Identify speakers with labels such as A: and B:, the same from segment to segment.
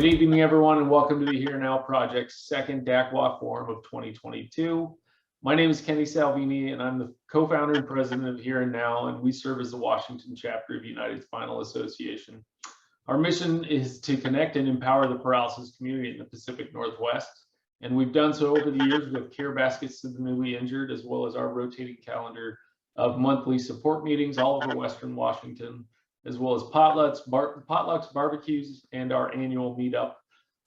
A: Good evening, everyone, and welcome to the Here Now Project's second DAC-WA Forum of 2022. My name is Kenny Salvini, and I'm the co-founder and president of Here and Now, and we serve as the Washington chapter of United Spinal Association. Our mission is to connect and empower the paralysis community in the Pacific Northwest, and we've done so over the years with care baskets to the newly injured, as well as our rotating calendar of monthly support meetings all over Western Washington, as well as potlucks, barbecues, and our annual meetup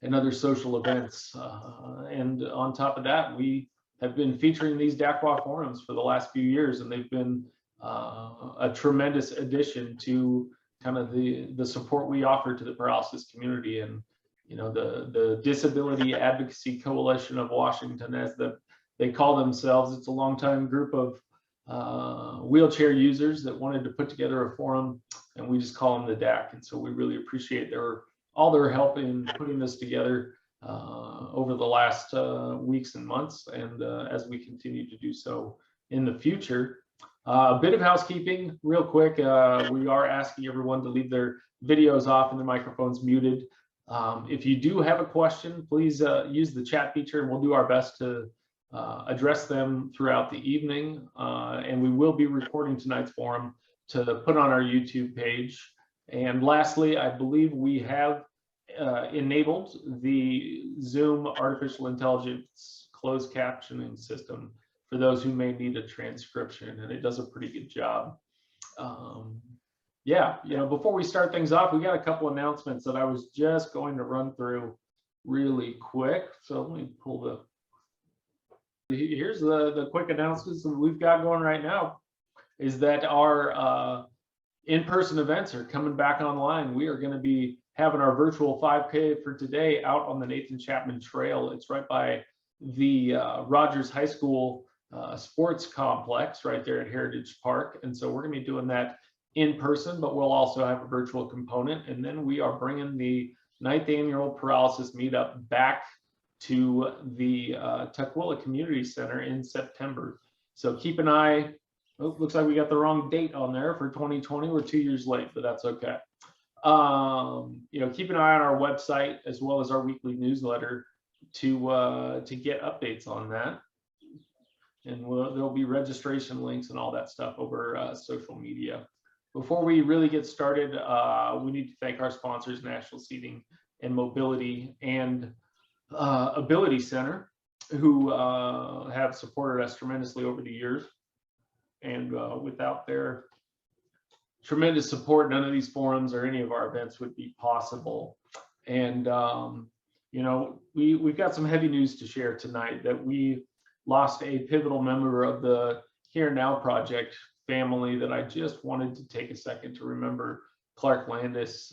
A: and other social events. And on top of that, we have been featuring these DAC-WA forums for the last few years, and they've been a tremendous addition to kind of the support we offer to the paralysis community. And you know, the Disability Advocacy Coalition of Washington, as they call themselves, it's a longtime group of wheelchair users that wanted to put together a forum, and we just call them the DAC. And so we really appreciate all their help in putting this together over the last weeks and months, and as we continue to do so in the future. A bit of housekeeping real quick. We are asking everyone to leave their videos off and their microphones muted. If you do have a question, please use the chat feature, and we'll do our best to address them throughout the evening. And we will be recording tonight's forum to put on our YouTube page. And lastly, I believe we have enabled the Zoom artificial intelligence closed captioning system for those who may need a transcription, and it does a pretty good job. Yeah, you know, before we start things off, we got a couple announcements that I was just going to run through really quick. So let me pull here's the quick announcements that we've got going right now, is that our in-person events are coming back online. We are going to be having our virtual 5K for today out on the Nathan Chapman Trail. It's right by the Rogers High School sports complex right there at Heritage Park. And so we're going to be doing that in person, but we'll also have a virtual component. And then we are bringing the 9th annual paralysis meetup back to the Aquilla Community Center in September. So keep an eye. Oh, looks like we got the wrong date on there for 2020. We're 2 years late, but that's okay. You know, keep an eye on our website as well as our weekly newsletter to get updates on that. And there'll be registration links and all that stuff over social media. Before we really get started, we need to thank our sponsors, National Seating and Mobility and Ability Center, who have supported us tremendously over the years. And without their tremendous support, none of these forums or any of our events would be possible. And you know, we've got some heavy news to share tonight, that we lost a pivotal member of the Here Now Project family that I just wanted to take a second to remember. Clark Landis,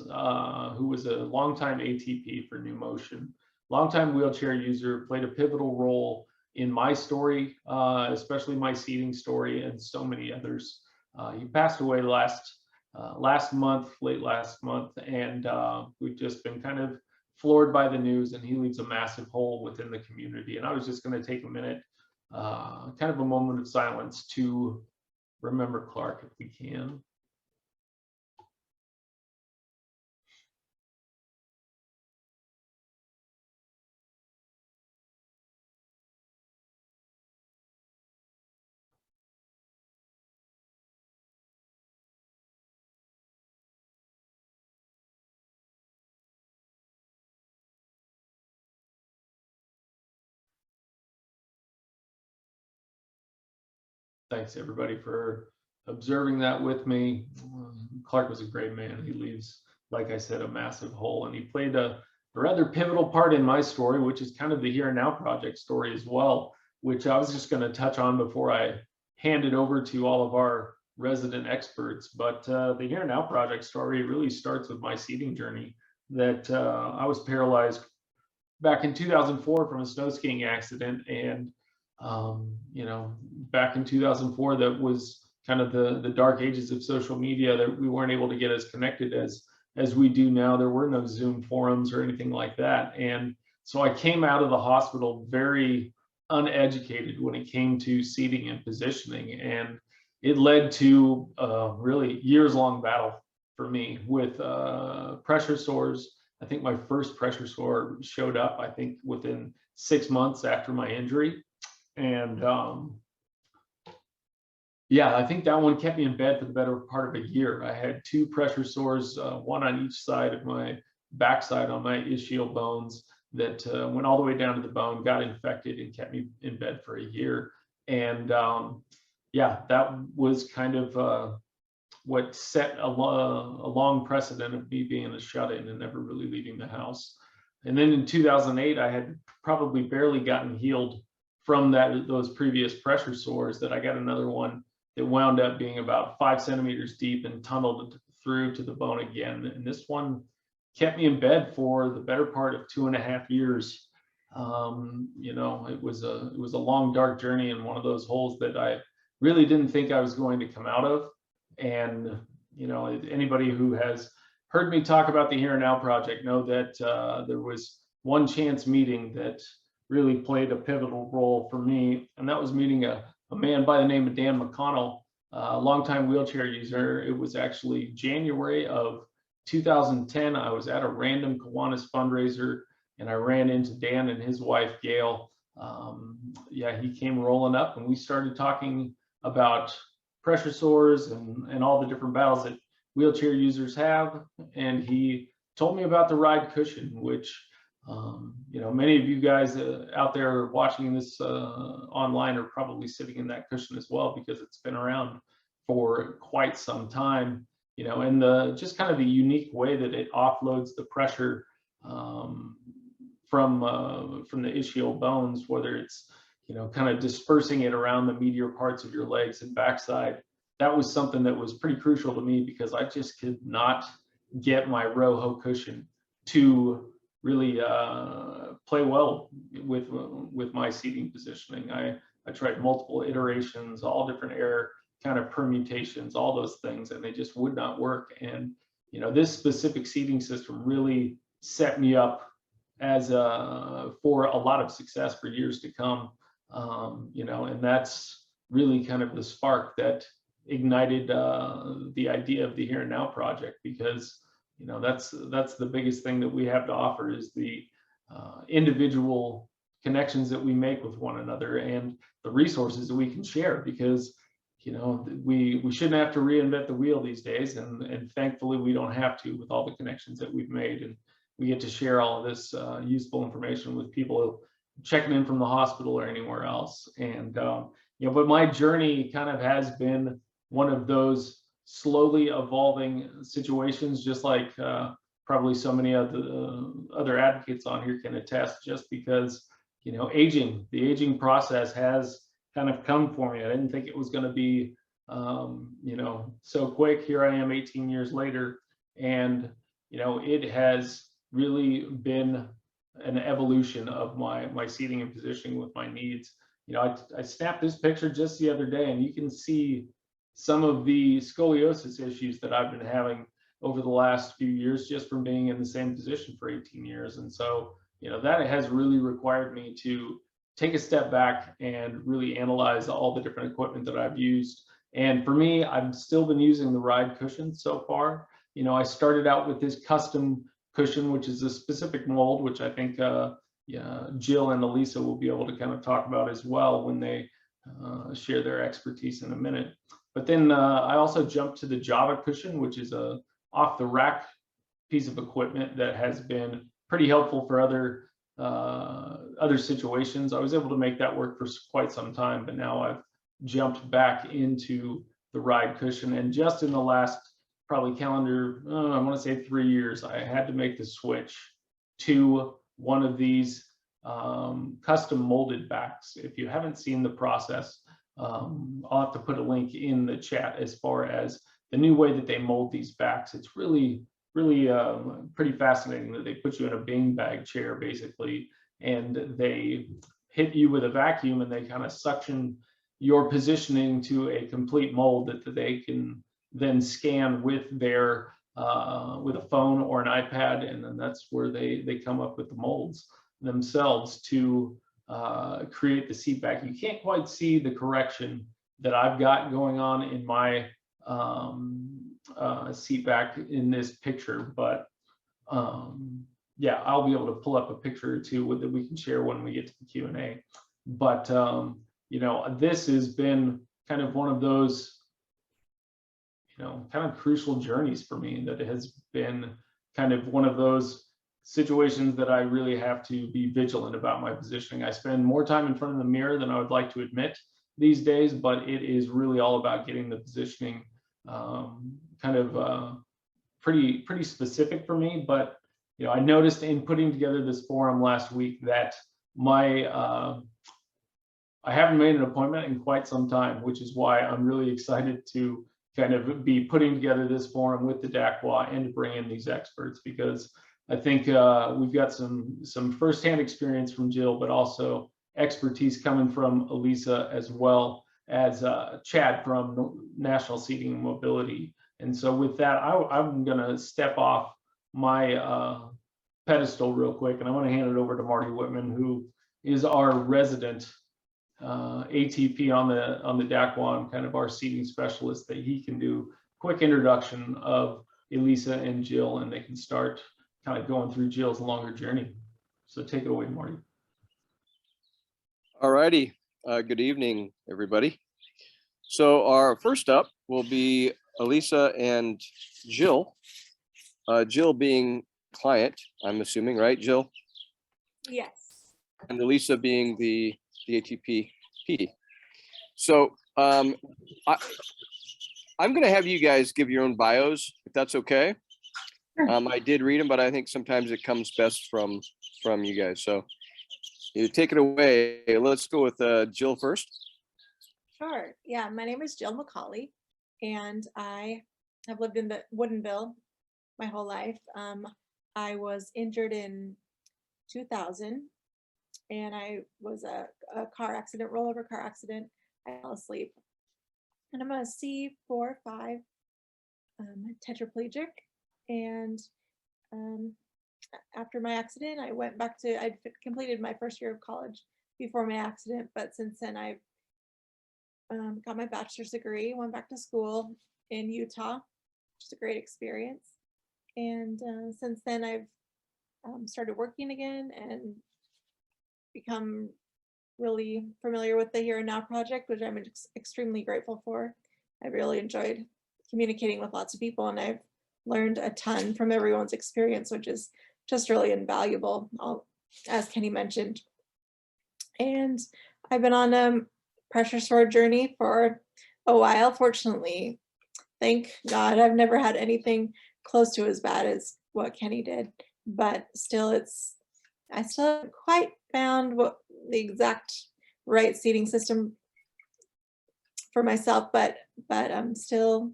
A: who was a longtime ATP for Numotion, longtime wheelchair user, played a pivotal role in my story, especially my seating story, and so many others. He passed away late last month, and we've just been kind of floored by the news, and he leaves a massive hole within the community. And I was just going to take a minute, kind of a moment of silence to remember Clark, if we can. Thanks everybody for observing that with me. Clark was a great man. He leaves, like I said, a massive hole, and he played a rather pivotal part in my story, which is kind of the Here and Now Project story as well, which I was just going to touch on before I hand it over to all of our resident experts. But the Here and Now Project story really starts with my seating journey, that I was paralyzed back in 2004 from a snow skiing accident. And you know, back in 2004, that was kind of the dark ages of social media, that we weren't able to get as connected as we do now. There were no Zoom forums or anything like that. And so I came out of the hospital very uneducated when it came to seating and positioning. And it led to a really years-long battle for me with pressure sores, I think my first pressure sore showed up, I think, within 6 months after my injury. And yeah, I think that one kept me in bed for the better part of a year. I had 2 pressure sores, one on each side of my backside on my ischial bones that went all the way down to the bone, got infected, and kept me in bed for a year. And yeah, that was kind of what set a long precedent of me being a shut-in and never really leaving the house. And then in 2008, I had probably barely gotten healed from those previous pressure sores, that I got another one that wound up being about 5 centimeters deep and tunneled through to the bone again. And this one kept me in bed for the better part of 2.5 years. You know, it was a long, dark journey, and one of those holes that I really didn't think I was going to come out of. And you know, anybody who has heard me talk about the Here and Now project know that there was one chance meeting that really played a pivotal role for me, and that was meeting a man by the name of Dan McAuley, a longtime wheelchair user. It was actually January of 2010. I was at a random Kiwanis fundraiser, and I ran into Dan and his wife, Gail. Yeah, he came rolling up, and we started talking about pressure sores and all the different battles that wheelchair users have. And he told me about the ride cushion, which you know, many of you guys out there watching this online are probably sitting in that cushion as well, because it's been around for quite some time. You know, and just kind of the unique way that it offloads the pressure from the ischial bones, whether it's, you know, kind of dispersing it around the medial parts of your legs and backside. That was something that was pretty crucial to me, because I just could not get my ROHO cushion to really play well with my seating positioning. I tried multiple iterations, all different air kind of permutations, all those things, and they just would not work. And you know, this specific seating system really set me up as for a lot of success for years to come. You know, and that's really kind of the spark that ignited the idea of the Here and Now project, because you know, that's the biggest thing that we have to offer, is the individual connections that we make with one another and the resources that we can share, because you know, we shouldn't have to reinvent the wheel these days, and thankfully we don't have to, with all the connections that we've made. And we get to share all of this useful information with people checking in from the hospital or anywhere else. And you know, but my journey kind of has been one of those slowly evolving situations, just like probably so many of the other advocates on here can attest, just because, you know, the aging process has kind of come for me. I didn't think it was going to be, you know, so quick. Here I am 18 years later, and, you know, it has really been an evolution of my seating and positioning with my needs. You know, I snapped this picture just the other day, and you can see some of the scoliosis issues that I've been having over the last few years, just from being in the same position for 18 years. And so, you know, that has really required me to take a step back and really analyze all the different equipment that I've used. And for me, I've still been using the ride cushion so far. You know, I started out with this custom cushion, which is a specific mold, which I think yeah, Jill and Elisa will be able to kind of talk about as well when they share their expertise in a minute. But then I also jumped to the Java cushion, which is a off-the-rack piece of equipment that has been pretty helpful for other situations. I was able to make that work for quite some time, but now I've jumped back into the ride cushion. And just in the last probably calendar, I want to say 3 years, I had to make the switch to one of these custom molded backs. If you haven't seen the process, I'll have to put a link in the chat as far as the new way that they mold these backs. It's really pretty fascinating that they put you in a beanbag chair basically, and they hit you with a vacuum, and they kind of suction your positioning to a complete mold that they can then scan with their with a phone or an iPad, and then that's where they come up with the molds themselves to create the seat back. You can't quite see the correction that I've got going on in my seat back in this picture, but yeah, I'll be able to pull up a picture or two that we can share when we get to the Q&A. But you know, this has been kind of one of those, you know, kind of crucial journeys for me, that it has been kind of one of those situations that I really have to be vigilant about my positioning. I spend more time in front of the mirror than I would like to admit these days, but it is really all about getting the positioning kind of pretty specific for me. But you know, I noticed in putting together this forum last week that my I haven't made an appointment in quite some time, which is why I'm really excited to kind of be putting together this forum with the DAC-WA and to bring in these experts, because I think we've got some firsthand experience from Jill, but also expertise coming from Elisa, as well as Chad from National Seating and Mobility. And so with that, I'm going to step off my pedestal real quick, and I want to hand it over to Marty Whitman, who is our resident ATP on the DAC-WA, and kind of our seating specialist, that he can do quick introduction of Elisa and Jill, and they can start kind of going through Jill's longer journey. So take it away, Marty.
B: All righty. Good evening, everybody. So our first up will be Elisa and Jill. Jill being client, I'm assuming, right, Jill?
C: Yes.
B: And Elisa being the ATP PD. So I'm going to have you guys give your own bios, if that's okay.
C: Sure.
B: I did read them, but I think sometimes it comes best from you guys. So you take it away. Let's go with Jill first.
C: Sure. Yeah, my name is Jill McAuley, and I have lived in Woodinville my whole life. I was injured in 2000, and I was a car accident, rollover car accident. I fell asleep, and I'm a C4-5 tetraplegic. And after my accident, I'd completed my first year of college before my accident, but since then I've got my bachelor's degree, went back to school in Utah, which is a great experience. And since then I've started working again and become really familiar with the Here and Now project, which I'm extremely grateful for. I really enjoyed communicating with lots of people, and I've learned a ton from everyone's experience, which is just really invaluable, as Kenny mentioned. And I've been on a pressure sore journey for a while. Fortunately, thank God, I've never had anything close to as bad as what Kenny did, but still I still haven't quite found what the exact right seating system for myself, but I'm still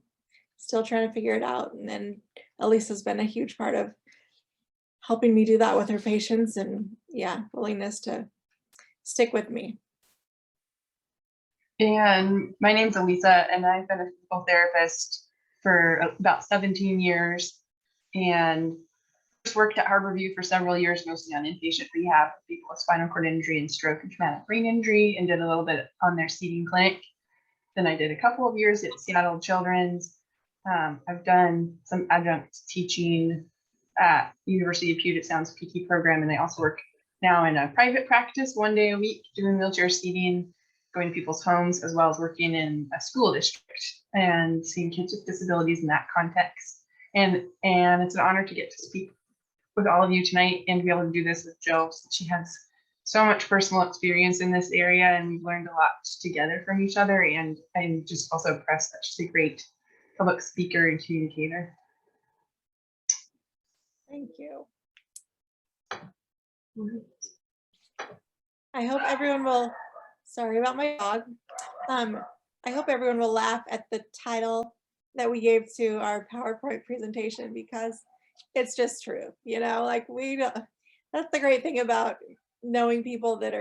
C: trying to figure it out. And then Elisa's been a huge part of helping me do that with her patients, and yeah, willingness to stick with me.
D: And my name's Elisa, and I've been a physical therapist for about 17 years, and first worked at Harborview for several years, mostly on inpatient rehab for people with spinal cord injury and stroke and traumatic brain injury, and did a little bit on their seating clinic. Then I did a couple of years at Seattle Children's. I've done some adjunct teaching at University of Puget Sound's PK program, and I also work now in a private practice 1 day a week doing wheelchair seating, going to people's homes, as well as working in a school district and seeing kids with disabilities in that context. And it's an honor to get to speak with all of you tonight and be able to do this with Jill. She has so much personal experience in this area, and we've learned a lot together from each other. And I'm just also impressed that she's a great public speaker and communicator.
C: Thank you. I hope everyone will, sorry about my dog. I hope everyone will laugh at the title that we gave to our PowerPoint presentation, because it's just true. You know, like that's the great thing about knowing people that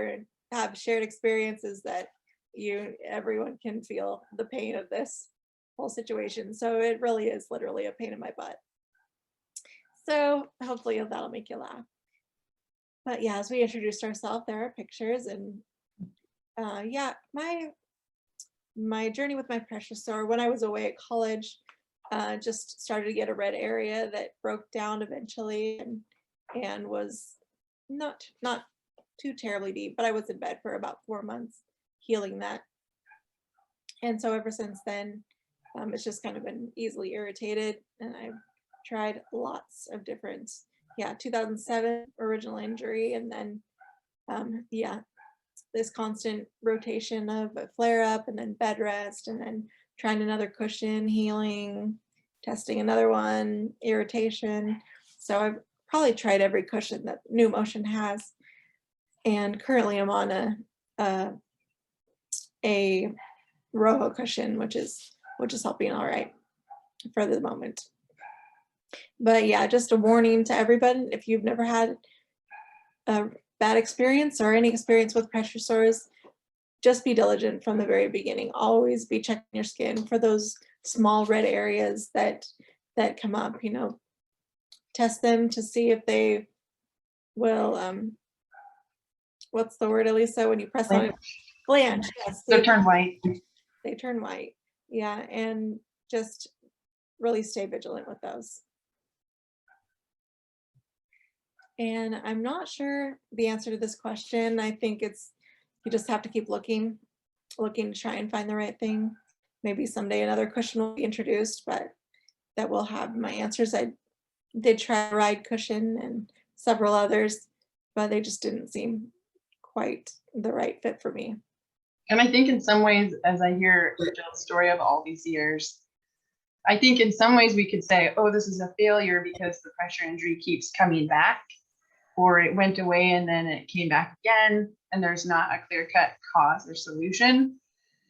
C: have shared experiences, that everyone can feel the pain of this whole situation. So it really is literally a pain in my butt. So hopefully that'll make you laugh. But yeah, as we introduced ourselves, there are pictures, and yeah, my journey with my pressure sore, when I was away at college, just started to get a red area that broke down eventually, and and was not too terribly deep, but I was in bed for about 4 months healing that. And so ever since then, it's just kind of been easily irritated, and I've tried lots of different, 2007 original injury, and then this constant rotation of a flare up and then bed rest and then trying another cushion, healing, testing another one, irritation. So I've probably tried every cushion that Numotion has, and currently I'm on a ROHO cushion, which is helping all right for the moment. But yeah, just a warning to everybody, if you've never had a bad experience or any experience with pressure sores, just be diligent from the very beginning. Always be checking your skin for those small red areas that come up, test them to see if they will, what's the word, Elisa, when you press on it? Gland. Yes,
D: So turn white.
C: they turn white. Yeah, and just really stay vigilant with those. And I'm not sure the answer to this question. I think you just have to keep looking to try and find the right thing. Maybe someday another cushion will be introduced, but that will have my answers. I did try a ride cushion and several others, but they just didn't seem quite the right fit for me.
D: And I think in some ways, as I hear Jill's story of all these years, I think in some ways we could say, oh, this is a failure because the pressure injury keeps coming back, or it went away and then it came back again, and there's not a clear-cut cause or solution.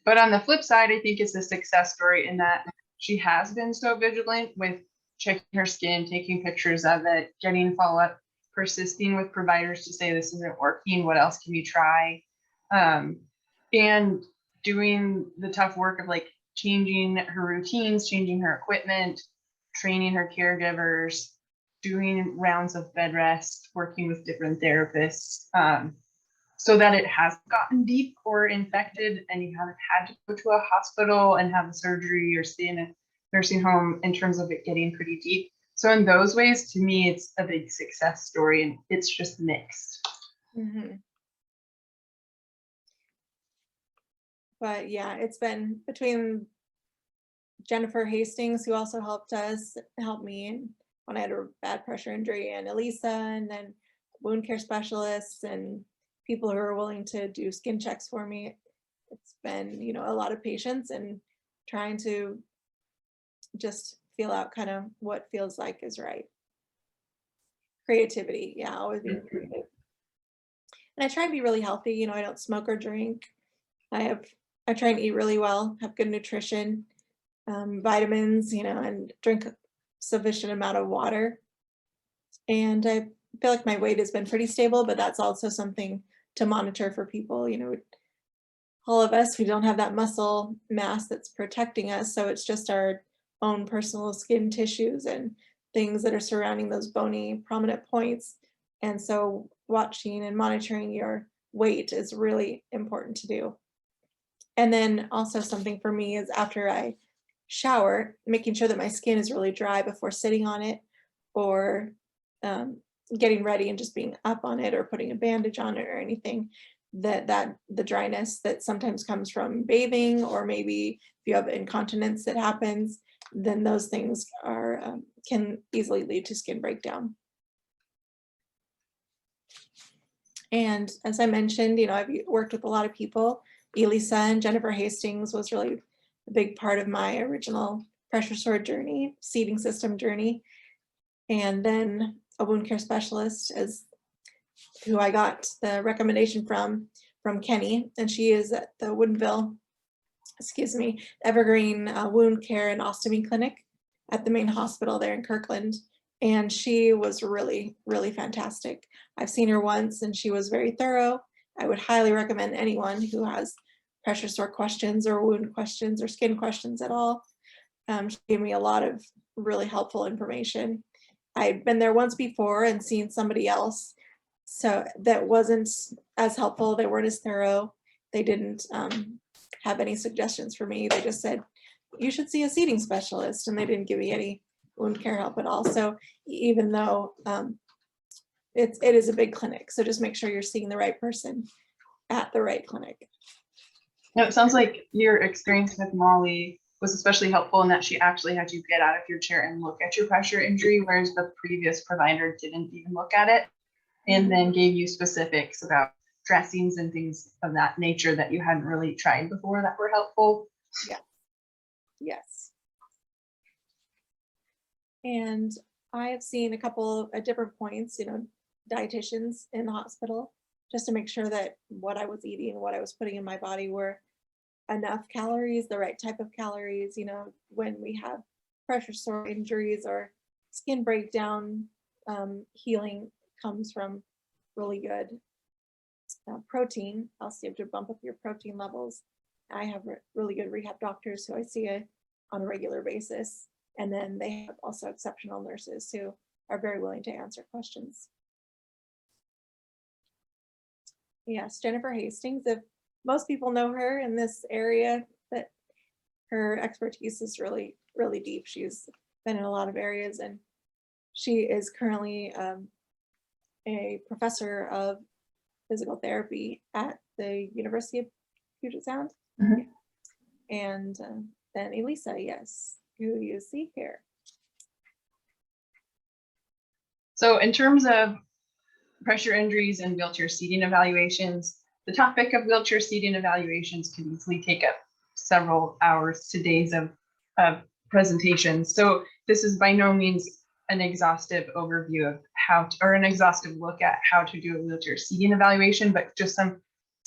D: But on the flip side, I think it's a success story in that she has been so vigilant with checking her skin, taking pictures of it, getting follow-up, persisting with providers to say this isn't working, what else can we try? And doing the tough work of like changing her routines, changing her equipment, training her caregivers, doing rounds of bed rest, working with different therapists, so that it hasn't gotten deep or infected and you haven't had to go to a hospital and have a surgery or stay in a nursing home in terms of it getting pretty deep. So in those ways, to me, it's a big success story, and it's just mixed.
C: Mm-hmm. But yeah, it's been between Jennifer Hastings, who also helped me when I had a bad pressure injury, and Elisa, and then wound care specialists and people who are willing to do skin checks for me. It's been, a lot of patience and trying to just feel out kind of what feels like is right. Creativity, yeah, always being creative. And I try to be really healthy. I don't smoke or drink. I try and eat really well, have good nutrition, vitamins, and drink a sufficient amount of water. And I feel like my weight has been pretty stable, but that's also something to monitor for people. All of us, we don't have that muscle mass that's protecting us. So it's just our own personal skin tissues and things that are surrounding those bony prominent points. And so watching and monitoring your weight is really important to do. And then also something for me is after I shower, making sure that my skin is really dry before sitting on it or getting ready and just being up on it or putting a bandage on it or anything, that the dryness that sometimes comes from bathing, or maybe if you have incontinence that happens, then those things can easily lead to skin breakdown. And as I mentioned, I've worked with a lot of people. Elisa and Jennifer Hastings was really a big part of my original pressure sore journey, seating system journey. And then a wound care specialist is who I got the recommendation from Kenny, and she is at the Woodinville, Evergreen Wound Care and Ostomy Clinic at the main hospital there in Kirkland. And she was really, really fantastic. I've seen her once and she was very thorough. I would highly recommend anyone who has pressure sore questions or wound questions or skin questions at all. She gave me a lot of really helpful information. I'd been there once before and seen somebody else, so that wasn't as helpful. They weren't as thorough. They didn't have any suggestions for me. They just said, you should see a seating specialist, and they didn't give me any wound care help at all. So even though it is a big clinic. So just make sure you're seeing the right person at the right clinic.
D: Now, it sounds like your experience with Molly was especially helpful in that she actually had you get out of your chair and look at your pressure injury, whereas the previous provider didn't even look at it, and then gave you specifics about dressings and things of that nature that you hadn't really tried before that were helpful.
C: Yes. And I have seen a couple at different points, you know, dietitians in the hospital, just to make sure that what I was eating, what I was putting in my body were enough calories, the right type of calories. You know, when we have pressure sore injuries or skin breakdown, healing comes from really good protein. I'll see to bump up your protein levels. I have really good rehab doctors who I see on a regular basis. And then they have also exceptional nurses who are very willing to answer questions. Yes, Jennifer Hastings, if most people know her in this area, that her expertise is really, really deep. She's been in a lot of areas, and she is currently a professor of physical therapy at the University of Puget Sound.
D: Mhm.
C: And then Elisa, yes, who you see here.
D: So in terms of pressure injuries and wheelchair seating evaluations, the topic of wheelchair seating evaluations can easily take up several hours to days of presentations. So this is by no means an exhaustive overview of how to, or an exhaustive look at how to do a wheelchair seating evaluation, but just some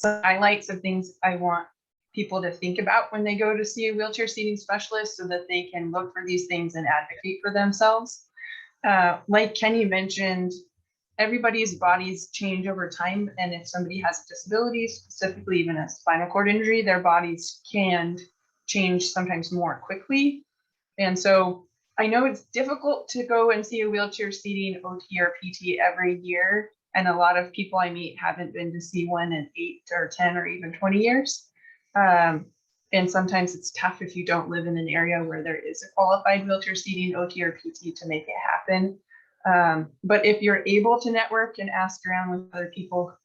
D: highlights of things I want people to think about when they go to see a wheelchair seating specialist, so that they can look for these things and advocate for themselves. Like Kenny mentioned, everybody's bodies change over time, and if somebody has a disability, specifically even a spinal cord injury, their bodies can change sometimes more quickly. And so I know it's difficult to go and see a wheelchair seating OT or PT every year, and a lot of people I meet haven't been to see one in 8 or 10 or even 20 years. And sometimes it's tough if you don't live in an area where there is a qualified wheelchair seating OT or PT to make it happen. But if you're able to network and ask around with other people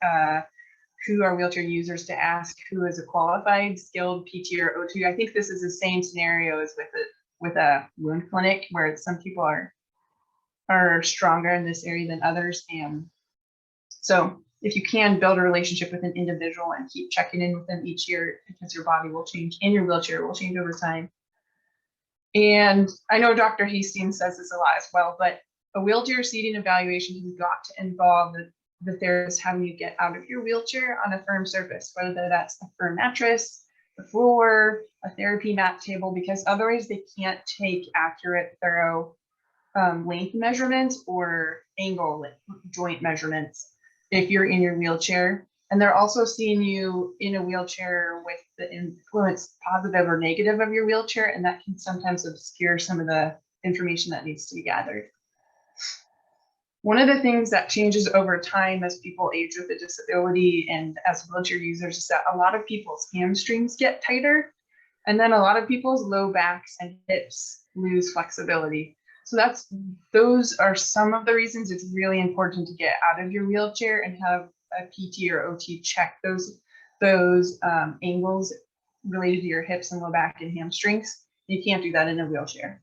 D: who are wheelchair users, to ask who is a qualified skilled PT or OT, I think this is the same scenario as with a wound clinic, where some people are stronger in this area than others. And so if you can build a relationship with an individual and keep checking in with them each year, because your body will change and your wheelchair will change over time. And I know Dr. Hastings says this a lot as well, but a wheelchair seating evaluation has got to involve the therapist having you get out of your wheelchair on a firm surface, whether that's a firm mattress, the floor, a therapy mat table, because otherwise they can't take accurate, thorough length measurements or angle joint measurements if you're in your wheelchair. And they're also seeing you in a wheelchair with the influence, positive or negative, of your wheelchair, and that can sometimes obscure some of the information that needs to be gathered. One of the things that changes over time as people age with a disability and as wheelchair users is that a lot of people's hamstrings get tighter, and then a lot of people's low backs and hips lose flexibility. So those are some of the reasons it's really important to get out of your wheelchair and have a PT or OT check those angles related to your hips and low back and hamstrings. You can't do that in a wheelchair.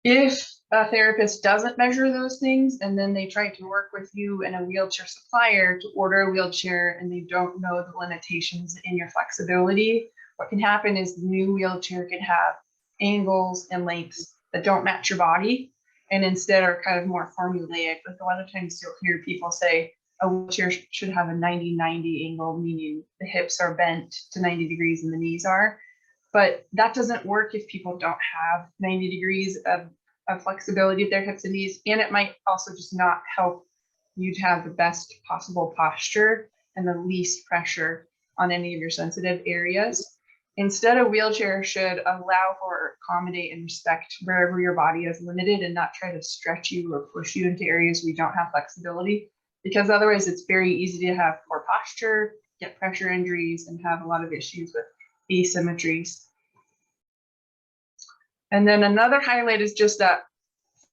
D: If a therapist doesn't measure those things, and then they try to work with you and a wheelchair supplier to order a wheelchair, and they don't know the limitations in your flexibility, what can happen is the new wheelchair can have angles and lengths that don't match your body, and instead are kind of more formulaic. Like a lot of times you'll hear people say a wheelchair should have a 90-90 angle, meaning the hips are bent to 90 degrees and the knees are. But that doesn't work if people don't have 90 degrees of flexibility of their hips and knees. And it might also just not help you to have the best possible posture and the least pressure on any of your sensitive areas. Instead, a wheelchair should allow for, accommodate, and respect wherever your body is limited, and not try to stretch you or push you into areas where you don't have flexibility, because otherwise it's very easy to have poor posture, get pressure injuries, and have a lot of issues with asymmetries. And then another highlight is just that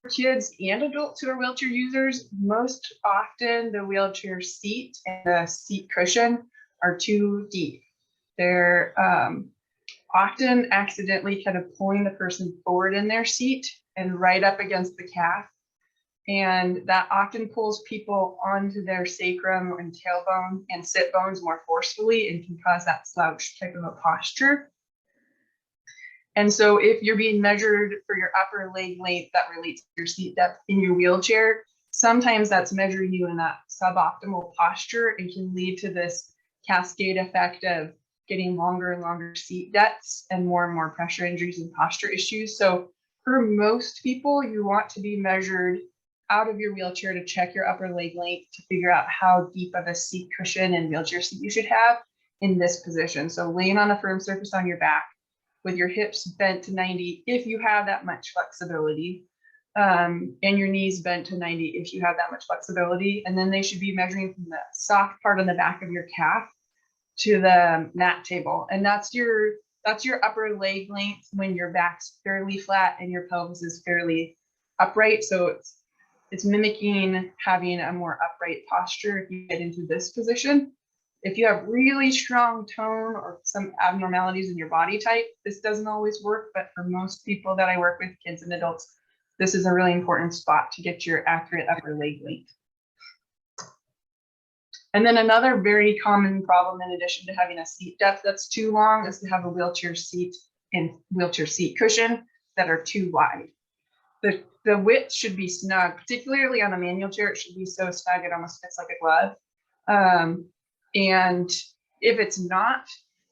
D: kids and adults who are wheelchair users, most often the wheelchair seat and the seat cushion are too deep. They're often accidentally kind of pulling the person forward in their seat and right up against the calf. And that often pulls people onto their sacrum and tailbone and sit bones more forcefully and can cause that slouch type of a posture. And so if you're being measured for your upper leg length that relates to your seat depth in your wheelchair, sometimes that's measuring you in that suboptimal posture and can lead to this cascade effect of getting longer and longer seat depths and more pressure injuries and posture issues. So for most people, you want to be measured out of your wheelchair to check your upper leg length to figure out how deep of a seat cushion and wheelchair seat you should have in this position. So laying on a firm surface on your back with your hips bent to 90, if you have that much flexibility, and your knees bent to 90 if you have that much flexibility. And then they should be measuring from the soft part on the back of your calf to the mat table. And that's your upper leg length when your back's fairly flat and your pelvis is fairly upright. So it's mimicking having a more upright posture if you get into this position. If you have really strong tone or some abnormalities in your body type, this doesn't always work, but for most people that I work with, kids and adults, this is a really important spot to get your accurate upper leg length. And then another very common problem, in addition to having a seat depth that's too long, is to have a wheelchair seat and wheelchair seat cushion that are too wide. The width should be snug, particularly on a manual chair. It should be so snug it almost fits like a glove. And if it's not,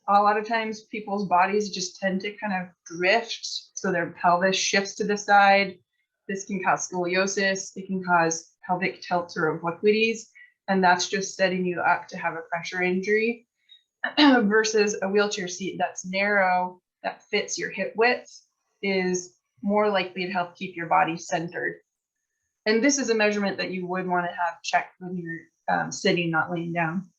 D: a lot of times people's bodies just tend to kind of drift. So their pelvis shifts to the side. This can cause scoliosis. It can cause pelvic tilts or obliquities. And that's just setting you up to have a pressure injury versus a wheelchair seat that's narrow, that fits your hip width, is more likely to help keep your body centered. And this is a measurement that you would want to have checked when you're sitting, not laying down.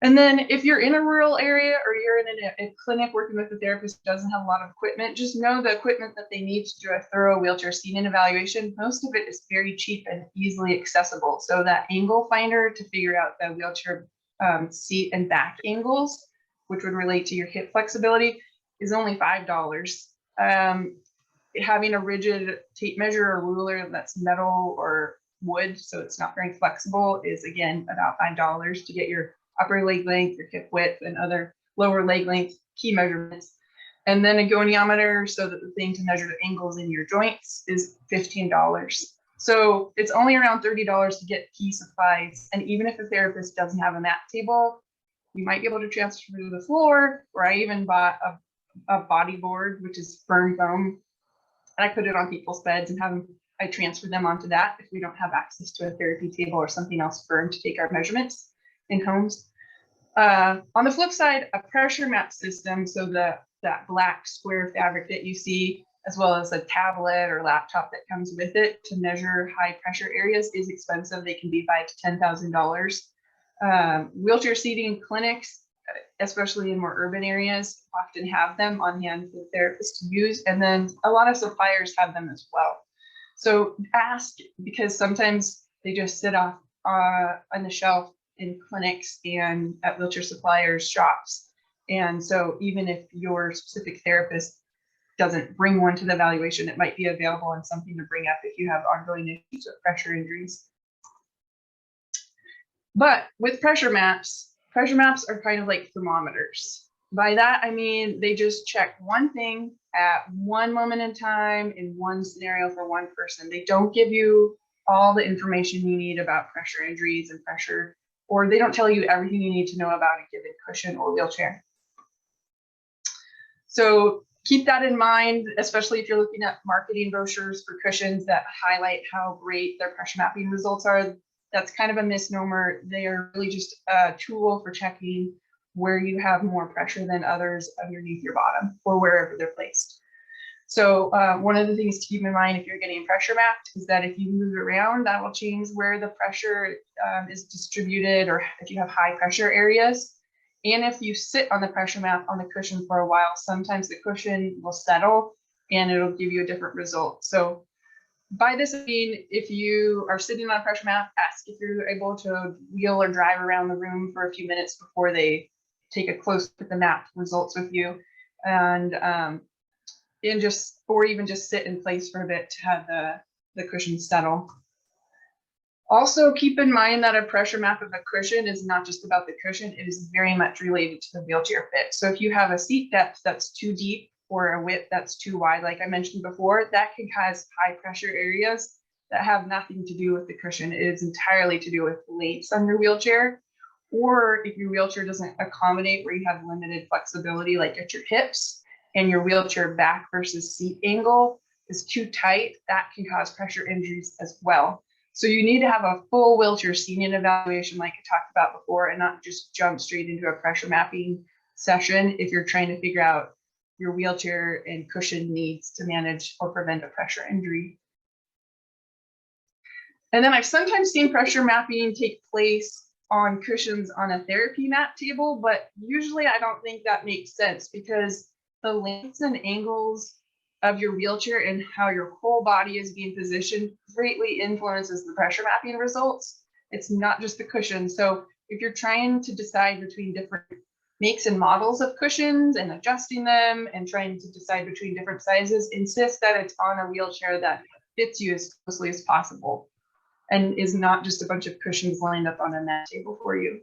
D: And then if you're in a rural area or you're in a clinic working with a therapist who doesn't have a lot of equipment, just know the equipment that they need to do a thorough wheelchair seating evaluation, most of it is very cheap and easily accessible. So that angle finder to figure out the wheelchair seat and back angles, which would relate to your hip flexibility, is only $5. Having a rigid tape measure or ruler that's metal or wood, so it's not very flexible, is again about $5 to get your upper leg length, your hip width, and other lower leg length key measurements. And then a goniometer, so that the thing to measure the angles in your joints, is $15. So it's only around $30 to get key supplies. And even if a therapist doesn't have a mat table, you might be able to transfer to the floor, or I even bought a body board, which is firm foam. And I put it on people's beds and I transfer them onto that if we don't have access to a therapy table or something else firm to take our measurements in homes. On the flip side, a pressure map system, so that black square fabric that you see, as well as a tablet or laptop that comes with it to measure high pressure areas, is expensive. They can be $5,000 to $10,000. Wheelchair seating clinics, especially in more urban areas, often have them on hand for therapists to use, and then a lot of suppliers have them as well. So ask, because sometimes they just sit off on the shelf in clinics and at wheelchair suppliers shops. And so even if your specific therapist doesn't bring one to the evaluation, it might be available and something to bring up if you have ongoing issues with pressure injuries. But with pressure maps are kind of like thermometers. By that, I mean, they just check one thing at one moment in time in one scenario for one person. They don't give you all the information you need about pressure injuries and pressure, or they don't tell you everything you need to know about a given cushion or wheelchair. So keep that in mind, especially if you're looking at marketing brochures for cushions that highlight how great their pressure mapping results are. That's kind of a misnomer. They are really just a tool for checking where you have more pressure than others underneath your bottom or wherever they're placed. So one of the things to keep in mind if you're getting pressure mapped is that if you move around, that will change where the pressure is distributed, or if you have high pressure areas. And if you sit on the pressure map on the cushion for a while, sometimes the cushion will settle and it'll give you a different result. So by this, I mean, if you are sitting on a pressure mat, ask if you're able to wheel or drive around the room for a few minutes before they take a close look at the map results with you. And just, or even just sit in place for a bit to have the cushion settle. Also keep in mind that a pressure map of a cushion is not just about the cushion, it is very much related to the wheelchair fit. So if you have a seat depth that's too deep or a width that's too wide, like I mentioned before, that can cause high pressure areas that have nothing to do with the cushion. It is entirely to do with weights on your wheelchair, or if your wheelchair doesn't accommodate where you have limited flexibility, like at your hips, and your wheelchair back versus seat angle is too tight, that can cause pressure injuries as well. So you need to have a full wheelchair seating evaluation like I talked about before, and not just jump straight into a pressure mapping session if you're trying to figure out your wheelchair and cushion needs to manage or prevent a pressure injury. And then I've sometimes seen pressure mapping take place on cushions on a therapy mat table, but usually I don't think that makes sense because the lengths and angles of your wheelchair and how your whole body is being positioned greatly influences the pressure mapping results. It's not just the cushion. So if you're trying to decide between different makes and models of cushions and adjusting them and trying to decide between different sizes, insist that it's on a wheelchair that fits you as closely as possible and is not just a bunch of cushions lined up on a mat table for you.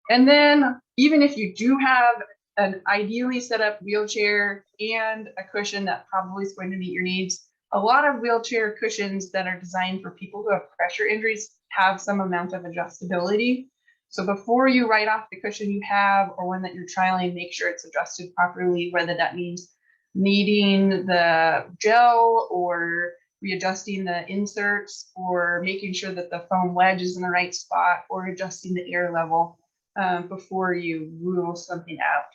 D: And then even if you do have an ideally set up wheelchair and a cushion that probably is going to meet your needs, a lot of wheelchair cushions that are designed for people who have pressure injuries have some amount of adjustability. So before you write off the cushion you have or one that you're trialing, make sure it's adjusted properly, whether that means kneading the gel or readjusting the inserts or making sure that the foam wedge is in the right spot or adjusting the air level before you rule something out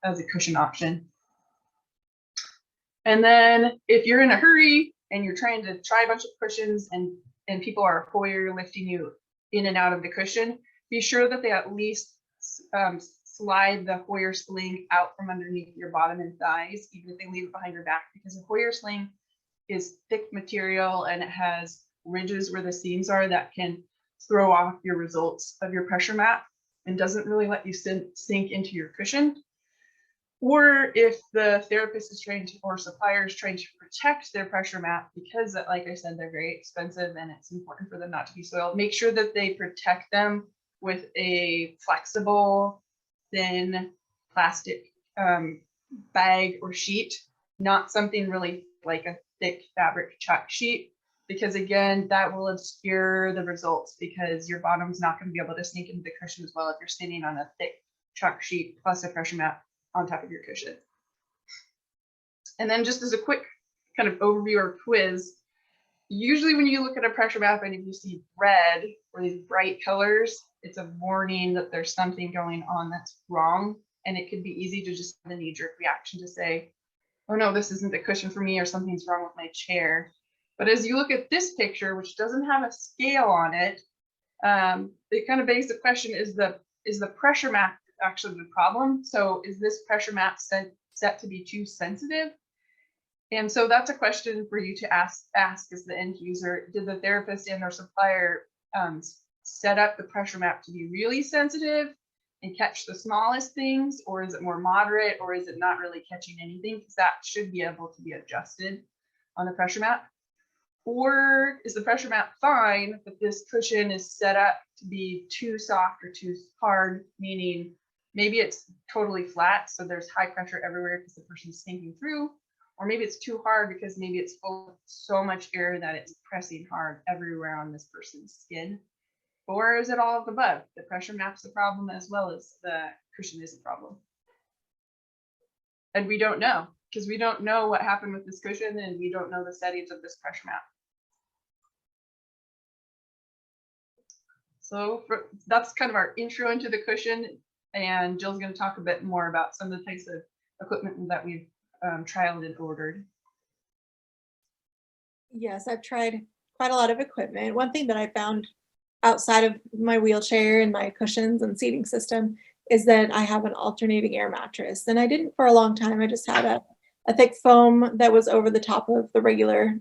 D: as a cushion option. And then if you're in a hurry and you're trying to try a bunch of cushions and people are Hoyer lifting you in and out of the cushion, be sure that they at least slide the Hoyer sling out from underneath your bottom and thighs, even if they leave it behind your back, because a Hoyer sling is thick material and it has ridges where the seams are that can throw off your results of your pressure map and doesn't really let you sink into your cushion. Or if the therapist is trying to, or supplier is trying to protect their pressure map, because like I said, they're very expensive and it's important for them not to be soiled, make sure that they protect them with a flexible, thin plastic bag or sheet, not something really like a thick fabric chuck sheet, because again, that will obscure the results because your bottom's not going to be able to sink into the cushion as well if you're sitting on a thick chuck sheet plus a pressure mat on top of your cushion. And then just as a quick kind of overview or quiz, usually when you look at a pressure map and if you see red or these bright colors, it's a warning that there's something going on that's wrong. And it could be easy to just have a knee-jerk reaction to say, oh no, this isn't the cushion for me or something's wrong with my chair. But as you look at this picture, which doesn't have a scale on it, it kind of begs the question, is the pressure map actually the problem? So is this pressure map set to be too sensitive? And so that's a question for you to ask as the end user. Did the therapist and their supplier set up the pressure map to be really sensitive and catch the smallest things, or is it more moderate, or is it not really catching anything? Because that should be able to be adjusted on the pressure map. Or is the pressure map fine, but this cushion is set up to be too soft or too hard, meaning maybe it's totally flat, so there's high pressure everywhere because the person's sinking through, or maybe it's too hard because maybe it's full of so much air that it's pressing hard everywhere on this person's skin. Or is it all of the above? The pressure map's the problem as well as the cushion is the problem. And we don't know, because we don't know what happened with this cushion and we don't know the settings of this pressure map. So that's kind of our intro into the cushion, and Jill's going to talk a bit more about some of the types of equipment that we've trialed and ordered.
C: Yes, I've tried quite a lot of equipment. One thing that I found outside of my wheelchair and my cushions and seating system is that I have an alternating air mattress, and I didn't for a long time. I just had a thick foam that was over the top of the regular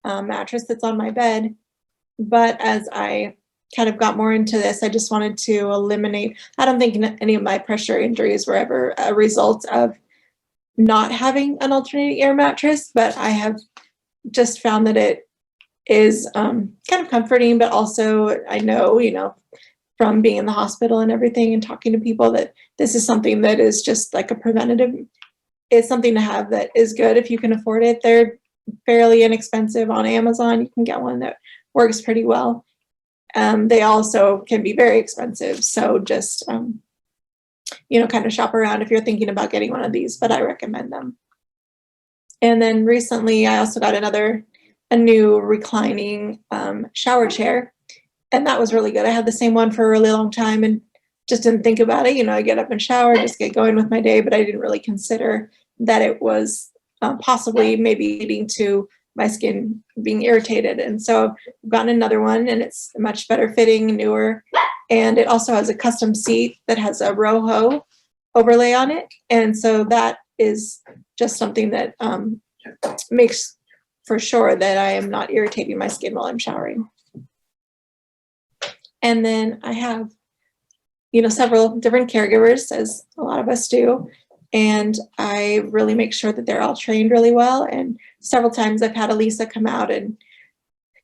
C: mattress that's on my bed. But as I kind of got more into this, I just wanted to eliminate, I don't think any of my pressure injuries were ever a result of not having an alternating air mattress, but I have just found that it is kind of comforting, but also I know, you know, from being in the hospital and everything and talking to people, that this is something that is just like a preventative. It's something to have that is good if you can afford it. They're fairly inexpensive on Amazon. You can get one that works pretty well. They also can be very expensive. So just, you know, kind of shop around if you're thinking about getting one of these, but I recommend them. And then recently I also got a new reclining shower chair, and that was really good. I had the same one for a really long time and just didn't think about it. You know, I get up and shower, just get going with my day, but I didn't really consider that it was possibly maybe leading to my skin being irritated. And so I've gotten another one, and it's much better fitting, newer. And it also has a custom seat that has a ROHO overlay on it. And so that is just something that makes for sure that I am not irritating my skin while I'm showering. And then I have, you know, several different caregivers, as a lot of us do. And I really make sure that they're all trained really well. And several times I've had Elisa come out and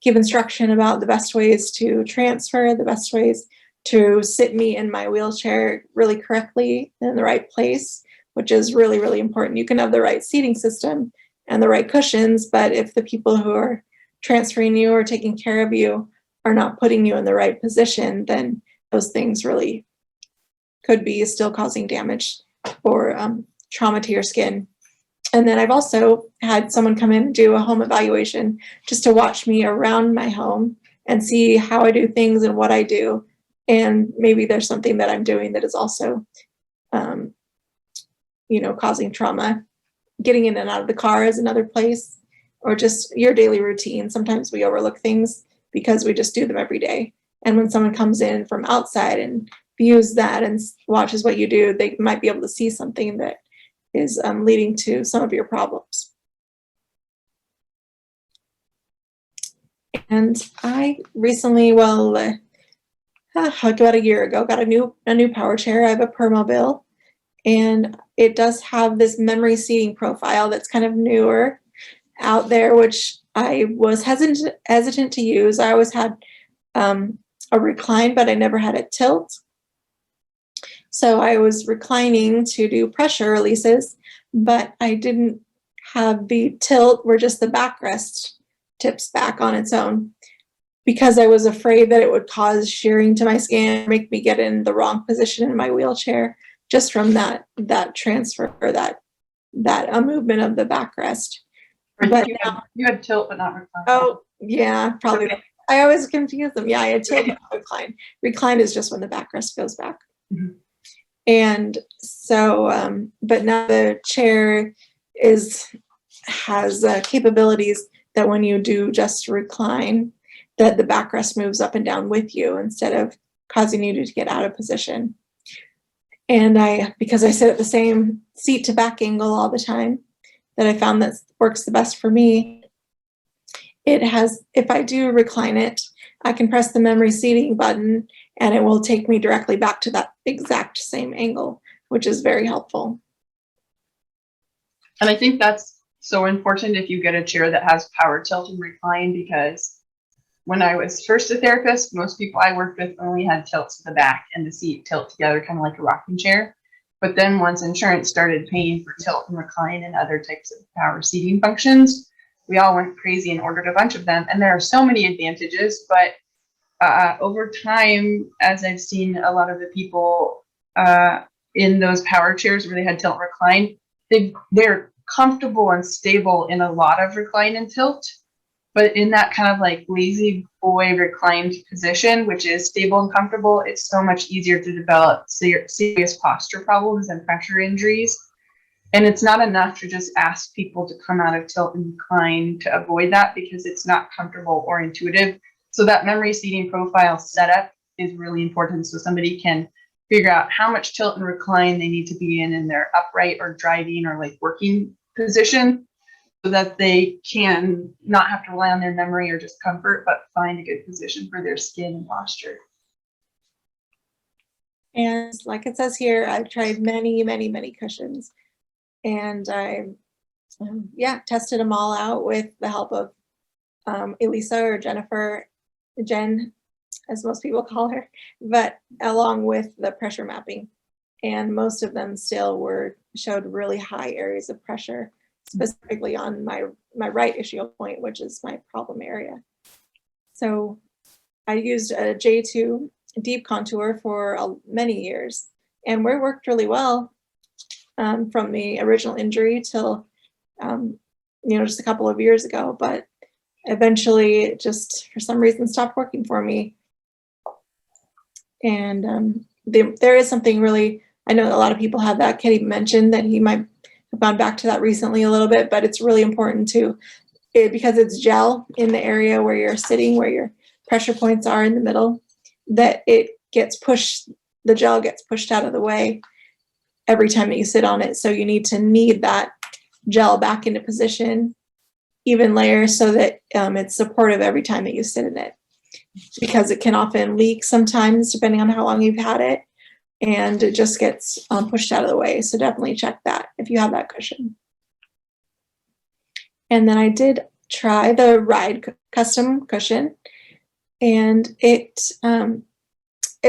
C: give instruction about the best ways to transfer, the best ways to sit me in my wheelchair really correctly in the right place, which is really, really important. You can have the right seating system and the right cushions, but if the people who are transferring you or taking care of you are not putting you in the right position, then those things really could be still causing damage or trauma to your skin. And then I've also had someone come in and do a home evaluation just to watch me around my home and see how I do things and what I do. And maybe there's something that I'm doing that is also, you know, causing trauma. Getting in and out of the car is another place, or just your daily routine. Sometimes we overlook things because we just do them every day. And when someone comes in from outside and views that and watches what you do, they might be able to see something that is leading to some of your problems. And I recently, about a year ago, got a new power chair. I have a Permobil, and it does have this memory seating profile that's kind of newer out there, which I was hesitant to use. I always had a recline, but I never had a tilt. So I was reclining to do pressure releases, but I didn't have the tilt where just the backrest tips back on its own, because I was afraid that it would cause shearing to my skin, make me get in the wrong position in my wheelchair just from that transfer, or that movement of the backrest. But
D: you had tilt, but not recline.
C: Oh, yeah, probably. Okay. I always confuse them. Yeah, I had tilt, but not recline. Recline is just when the backrest goes back. Mm-hmm. And so, but now the chair has capabilities that when you do just recline, that the backrest moves up and down with you instead of causing you to get out of position. And because I sit at the same seat to back angle all the time, that I found that works the best for me. It has, if I do recline it, I can press the memory seating button and it will take me directly back to that exact same angle, which is very helpful.
D: And I think that's so important if you get a chair that has power tilt and recline, because when I was first a therapist, most people I worked with only had tilts to the back and the seat tilt together, kind of like a rocking chair. But then once insurance started paying for tilt and recline and other types of power seating functions, we all went crazy and ordered a bunch of them. And there are so many advantages, but over time, as I've seen a lot of the people in those power chairs where they had tilt and recline, they're comfortable and stable in a lot of recline and tilt. But in that kind of like lazy boy reclined position, which is stable and comfortable, it's so much easier to develop serious posture problems and pressure injuries. And it's not enough to just ask people to come out of tilt and recline to avoid that, because it's not comfortable or intuitive. So that memory seating profile setup is really important, so somebody can figure out how much tilt and recline they need to be in their upright or driving or like working position so that they can not have to rely on their memory or just comfort, but find a good position for their skin and posture.
C: And like it says here, I've tried many, many, many cushions, and I, yeah, tested them all out with the help of Elisa or Jennifer, Jen, as most people call her, but along with the pressure mapping. And most of them still showed really high areas of pressure, specifically on my right ischial point, which is my problem area. So I used a J2 deep contour for many years, and it worked really well from the original injury till, just a couple of years ago, but eventually it just, for some reason, stopped working for me. And there is something really, I know a lot of people have that. Kenny mentioned that he might have gone back to that recently a little bit, but it's really important because it's gel in the area where you're sitting, where your pressure points are in the middle, that it gets pushed, the gel gets pushed out of the way every time that you sit on it. So you need to knead that gel back into position, even layers, so that it's supportive every time that you sit in it, because it can often leak sometimes depending on how long you've had it, and it just gets pushed out of the way. So definitely check that if you have that cushion. And then I did try the Ride custom cushion, and it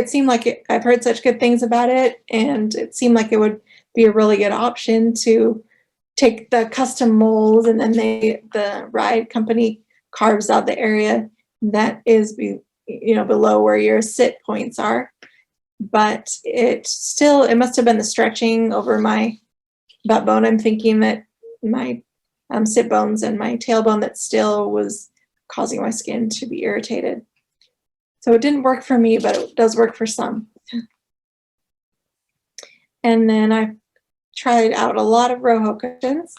C: seemed like I've heard such good things about it, and it seemed like it would be a really good option to take the custom molds, and then the Ride company carves out the area that is below where your sit points are. But it must have been the stretching over my butt bone. I'm thinking that my sit bones and my tailbone that still was causing my skin to be irritated. So it didn't work for me, but it does work for some. And then I tried out a lot of ROHO cushions,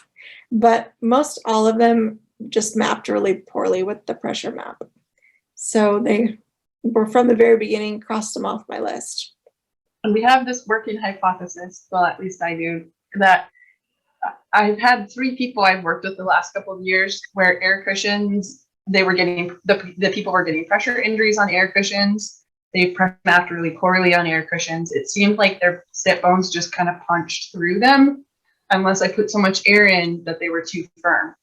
C: but most all of them just mapped really poorly with the pressure map. So they were, from the very beginning, crossed them off my list.
D: And we have this working hypothesis, well, at least I do, that I've had 3 people I've worked with the last couple of years where air cushions, they were getting, the people were getting pressure injuries on air cushions. They pressure mapped really poorly on air cushions. It seemed like their sit bones just kind of punched through them unless I put so much air in that they were too firm.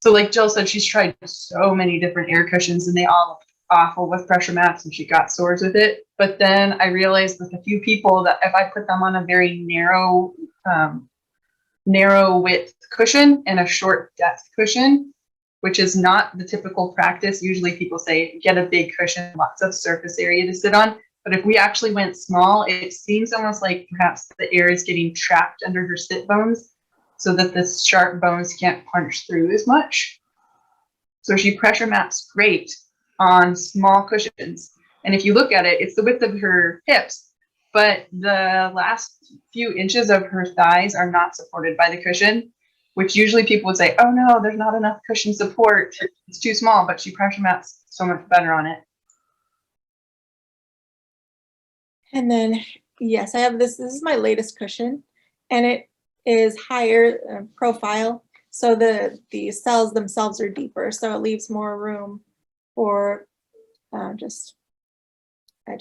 D: So like Jill said, she's tried so many different air cushions and they all look awful with pressure maps, and she got sores with it. But then I realized with a few people that if I put them on a very narrow width cushion and a short depth cushion, which is not the typical practice. Usually people say, get a big cushion, lots of surface area to sit on. But if we actually went small, it seems almost like perhaps the air is getting trapped under her sit bones so that the sharp bones can't punch through as much. So she pressure maps great on small cushions. And if you look at it, it's the width of her hips, but the last few inches of her thighs are not supported by the cushion, which usually people would say, oh no, there's not enough cushion support, it's too small, but she pressure maps so much better on it.
C: And then, yes, I have this is my latest cushion, and it is higher profile. So the cells themselves are deeper, so it leaves more room for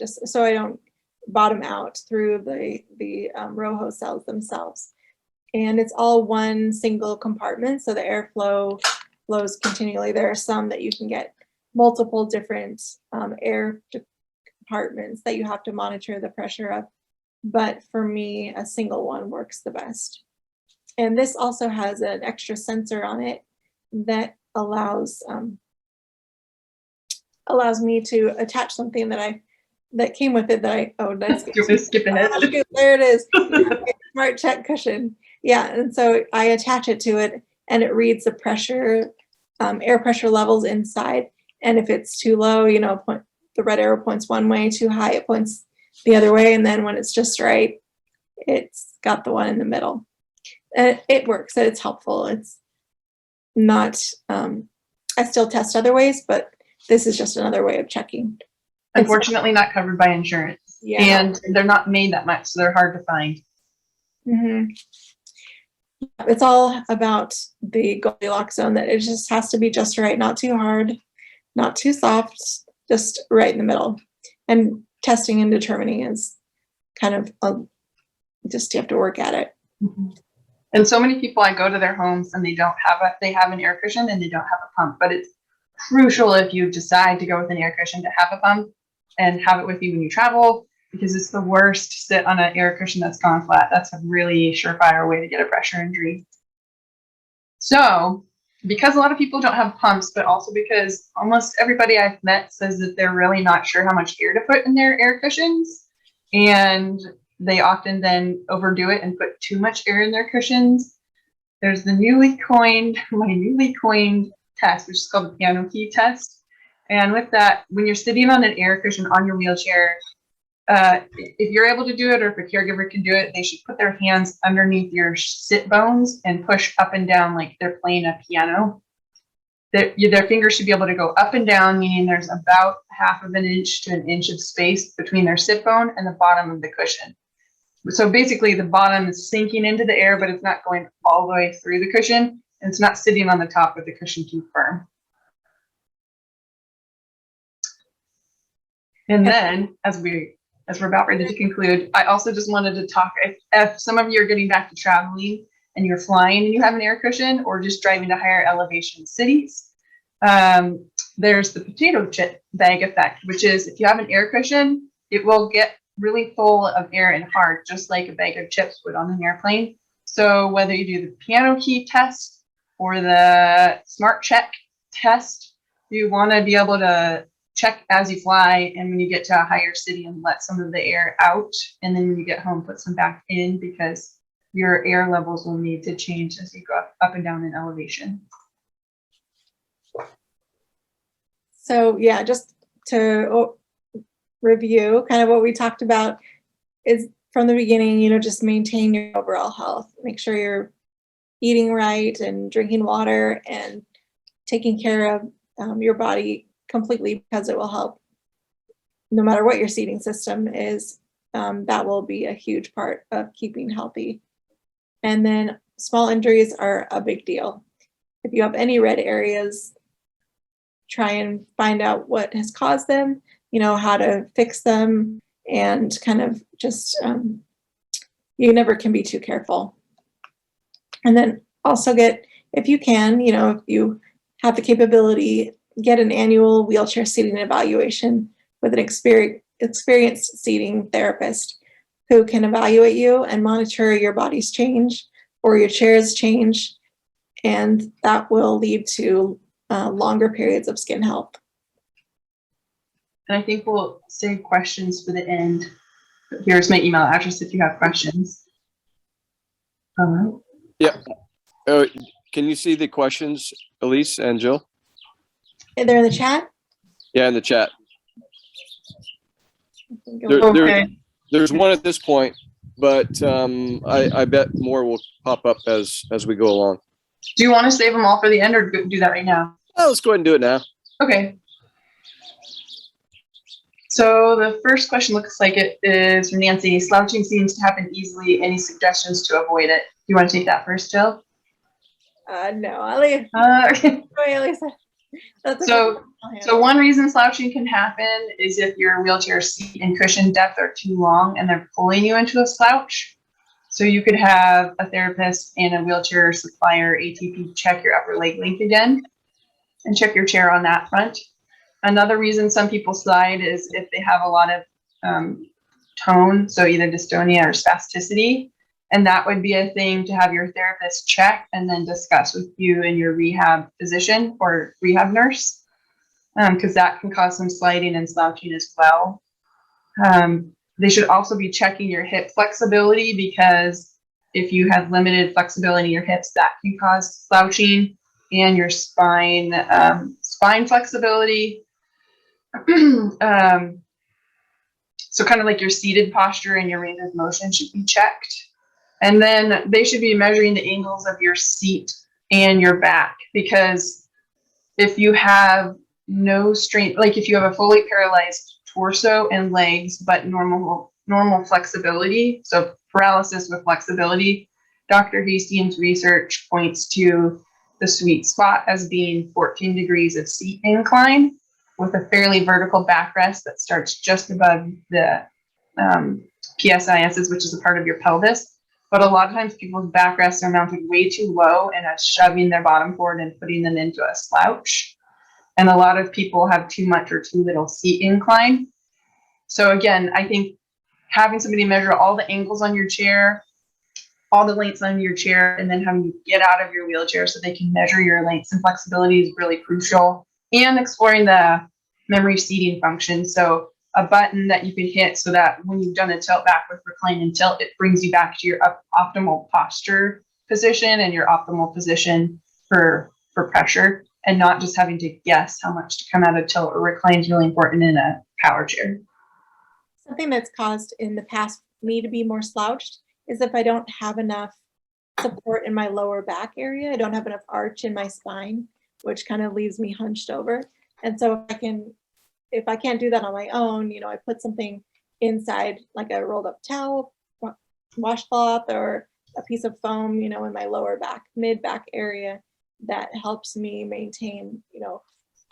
C: so I don't bottom out through the ROHO cells themselves. And it's all one single compartment, so the airflow flows continually. There are some that you can get multiple different air compartments that you have to monitor the pressure of, but for me, a single one works the best. And this also has an extra sensor on it that allows me to attach something that came with it
D: Skip ahead.
C: There it is. Smart check cushion. Yeah, and so I attach it to it, and it reads the pressure, air pressure levels inside. And if it's too low, the red arrow points one way, too high, it points the other way. And then when it's just right, it's got the one in the middle. And it works, and it's helpful. It's not, I still test other ways, but this is just another way of checking.
D: Unfortunately, not covered by insurance. Yeah. And they're not made that much, so they're hard to find.
C: Mm-hmm. It's all about the Goldilocks zone, that it just has to be just right, not too hard, not too soft, just right in the middle. And testing and determining is kind of just you have to work at it.
D: And so many people, I go to their homes and they have an air cushion and they don't have a pump, but it's crucial if you decide to go with an air cushion to have a pump and have it with you when you travel, because it's the worst to sit on an air cushion that's gone flat. That's a really surefire way to get a pressure injury. So because a lot of people don't have pumps, but also because almost everybody I've met says that they're really not sure how much air to put in their air cushions, and they often then overdo it and put too much air in their cushions. There's my newly coined test, which is called the piano key test. And with that, when you're sitting on an air cushion on your wheelchair, if you're able to do it, or if a caregiver can do it, they should put their hands underneath your sit bones and push up and down like they're playing a piano. Their fingers should be able to go up and down, meaning there's about 1/2 inch to 1 inch of space between their sit bone and the bottom of the cushion. So basically the bottom is sinking into the air, but it's not going all the way through the cushion, and it's not sitting on the top with the cushion too firm. And then as we're about ready to conclude, I also just wanted to talk, if some of you are getting back to traveling and you're flying and you have an air cushion, or just driving to higher elevation cities, there's the potato chip bag effect, which is if you have an air cushion, it will get really full of air and hard, just like a bag of chips would on an airplane. So whether you do the piano key test or the smart check test, you want to be able to check as you fly, and when you get to a higher city, and let some of the air out, and then when you get home, put some back in, because your air levels will need to change as you go up and down in elevation.
C: So yeah, just to review kind of what we talked about is from the beginning, just maintain your overall health. Make sure you're eating right and drinking water and taking care of your body completely, because it will help no matter what your seating system is. That will be a huge part of keeping healthy. And then small injuries are a big deal. If you have any red areas, try and find out what has caused them, how to fix them, and kind of just, you never can be too careful. And then also if you can, if you have the capability, get an annual wheelchair seating evaluation with an experienced seating therapist who can evaluate you and monitor your body's change or your chair's change, and that will lead to longer periods of skin health.
D: And I think we'll save questions for the end. Here's my email address if you have questions.
B: Yeah. Can you see the questions, Elise and Jill?
C: They're in the chat?
B: Yeah, in the chat.
D: Okay.
B: There's one at this point, but I bet more will pop up as we go along.
D: Do you want to save them all for the end, or do that right now?
B: Oh, let's go ahead and do it now.
D: Okay. So the first question looks like it is from Nancy. Slouching seems to happen easily. Any suggestions to avoid it? Do you want to take that first, Jill?
C: No, I'll leave. Elisa.
D: So one reason slouching can happen is if your wheelchair seat and cushion depth are too long and they're pulling you into a slouch. So you could have a therapist and a wheelchair supplier ATP check your upper leg length again and check your chair on that front. Another reason some people slide is if they have a lot of tone, so either dystonia or spasticity. And that would be a thing to have your therapist check and then discuss with you and your rehab physician or rehab nurse, because that can cause some sliding and slouching as well. They should also be checking your hip flexibility, because if you have limited flexibility in your hips, that can cause slouching, and your spine flexibility. So kind of like your seated posture and your range of motion should be checked. And then they should be measuring the angles of your seat and your back, because if you have no strength, like if you have a fully paralyzed torso and legs, but normal flexibility, so paralysis with flexibility, Dr. Hastings' research points to the sweet spot as being 14 degrees of seat incline with a fairly vertical backrest that starts just above the PSISs, which is a part of your pelvis. But a lot of times people's backrests are mounted way too low and are shoving their bottom forward and putting them into a slouch. And a lot of people have too much or too little seat incline. So again, I think having somebody measure all the angles on your chair, all the lengths on your chair, and then having you get out of your wheelchair so they can measure your lengths and flexibility is really crucial. And exploring the memory seating function. So a button that you can hit so that when you've done a tilt back with recline and tilt, it brings you back to your optimal posture position and your optimal position for pressure, and not just having to guess how much to come out of tilt or recline is really important in a power chair.
C: Something that's caused in the past me to be more slouched is if I don't have enough support in my lower back area. I don't have enough arch in my spine, which kind of leaves me hunched over. And so if I can't do that on my own, you know, I put something inside, like a rolled up towel, washcloth, or a piece of foam, you know, in my lower back, mid back area, that helps me maintain, you know,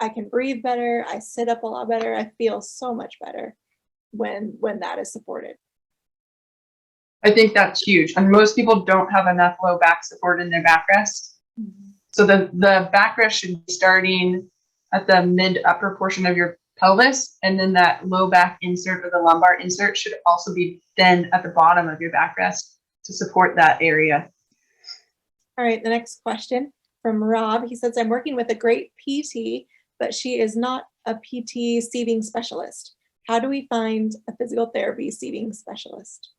C: I can breathe better. I sit up a lot better. I feel so much better when that is supported.
D: I think that's huge. And most people don't have enough low back support in their backrest. Mm-hmm. So the backrest should be starting at the mid upper portion of your pelvis, and then that low back insert or the lumbar insert should also be then at the bottom of your backrest to support that area.
C: All right, the next question from Rob. He says, I'm working with a great PT, but she is not a PT seating specialist. How do we find a physical therapy seating specialist?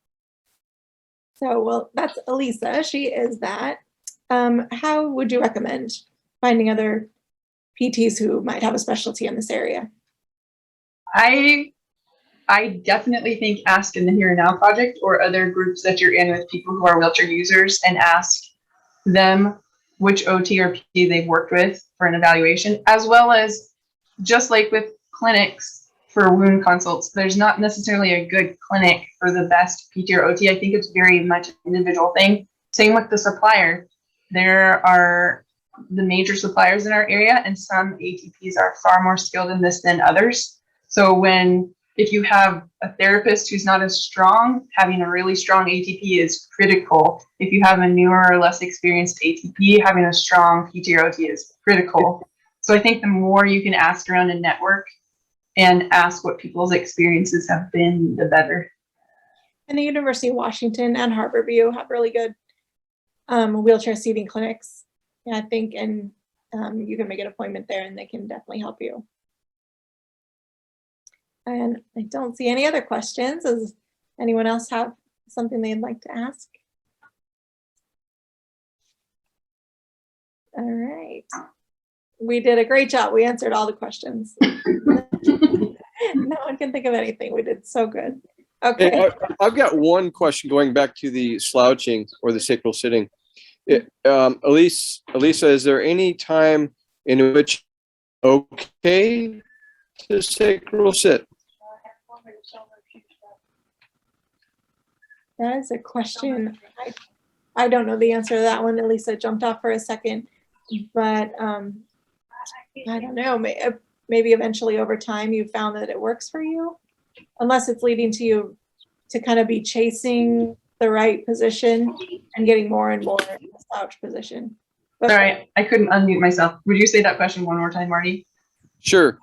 C: So, well, that's Elisa. She is that. How would you recommend finding other PTs who might have a specialty in this area?
D: I definitely think ask in the Here and Now Project or other groups that you're in with people who are wheelchair users, and ask them which OT or PT they've worked with for an evaluation, as well as just like with clinics for wound consults, there's not necessarily a good clinic for the best PT or OT. I think it's very much an individual thing. Same with the supplier. There are the major suppliers in our area, and some ATPs are far more skilled in this than others. So if you have a therapist who's not as strong, having a really strong ATP is critical. If you have a newer or less experienced ATP, having a strong PT or OT is critical. So I think the more you can ask around a network and ask what people's experiences have been, the better.
C: And the University of Washington and Harborview have really good wheelchair seating clinics, I think, and you can make an appointment there and they can definitely help you. And I don't see any other questions. Does anyone else have something they'd like to ask? All right. We did a great job. We answered all the questions. No one can think of anything. We did so good. Okay.
B: Hey, I've got one question going back to the slouching or the sacral sitting. Elisa, is there any time in which okay to sacral sit?
C: That is a question. I don't know the answer to that one. Elisa jumped off for a second, but I don't know. Maybe eventually over time you found that it works for you, unless it's leading to you to kind of be chasing the right position and getting more and more in the slouch position. But,
D: sorry, I couldn't unmute myself. Would you say that question one more time, Marty?
B: Sure.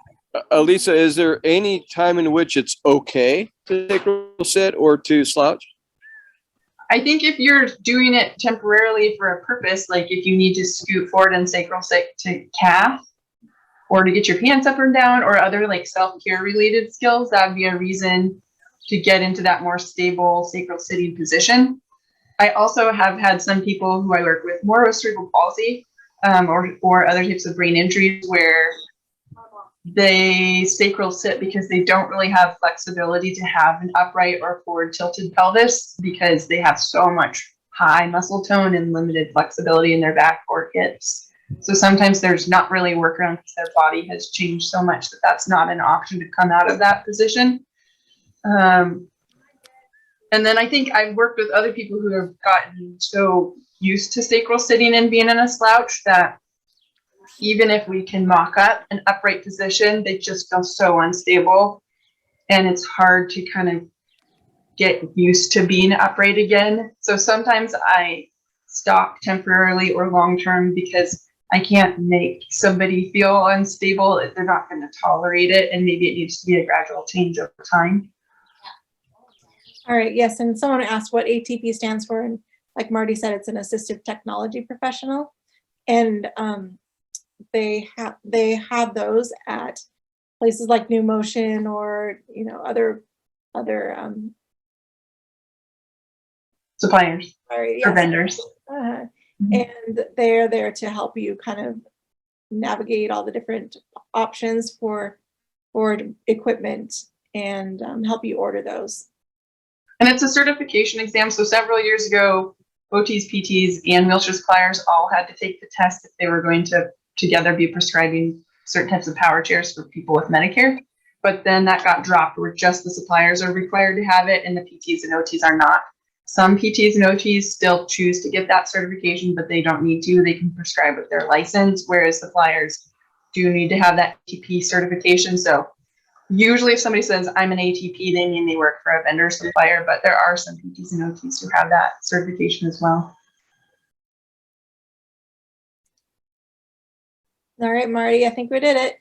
B: Elisa, is there any time in which it's okay to sacral sit or to slouch?
D: I think if you're doing it temporarily for a purpose, like if you need to scoot forward and sacral sit to calf, or to get your pants up and down, or other like self-care related skills, that'd be a reason to get into that more stable sacral sitting position. I also have had some people who I work with more with cerebral palsy or other types of brain injuries where they sacral sit because they don't really have flexibility to have an upright or forward tilted pelvis because they have so much high muscle tone and limited flexibility in their back or hips. So sometimes there's not really a workaround because their body has changed so much that that's not an option to come out of that position. And then I think I've worked with other people who have gotten so used to sacral sitting and being in a slouch that even if we can mock up an upright position, they just feel so unstable. And it's hard to kind of get used to being upright again. So sometimes I stop temporarily or long-term because I can't make somebody feel unstable if they're not going to tolerate it. And maybe it needs to be a gradual change over time.
C: All right, yes, and someone asked what ATP stands for, and like Marty said, it's an assistive technology professional, and they have those at places like Numotion or other
D: Suppliers
C: sorry,
D: or
C: yes,
D: vendors.
C: and they're there to help you kind of navigate all the different options for equipment and help you order those.
D: And it's a certification exam. So several years ago, OTs, PTs, and wheelchair suppliers all had to take the test if they were going to together be prescribing certain types of power chairs for people with Medicare. But then that got dropped where just the suppliers are required to have it and the PTs and OTs are not. Some PTs and OTs still choose to get that certification, but they don't need to. They can prescribe with their license, whereas suppliers do need to have that ATP certification. So usually if somebody says I'm an ATP, they mean they work for a vendor supplier, but there are some PTs and OTs who have that certification as well.
C: All right, Marty, I think we did it.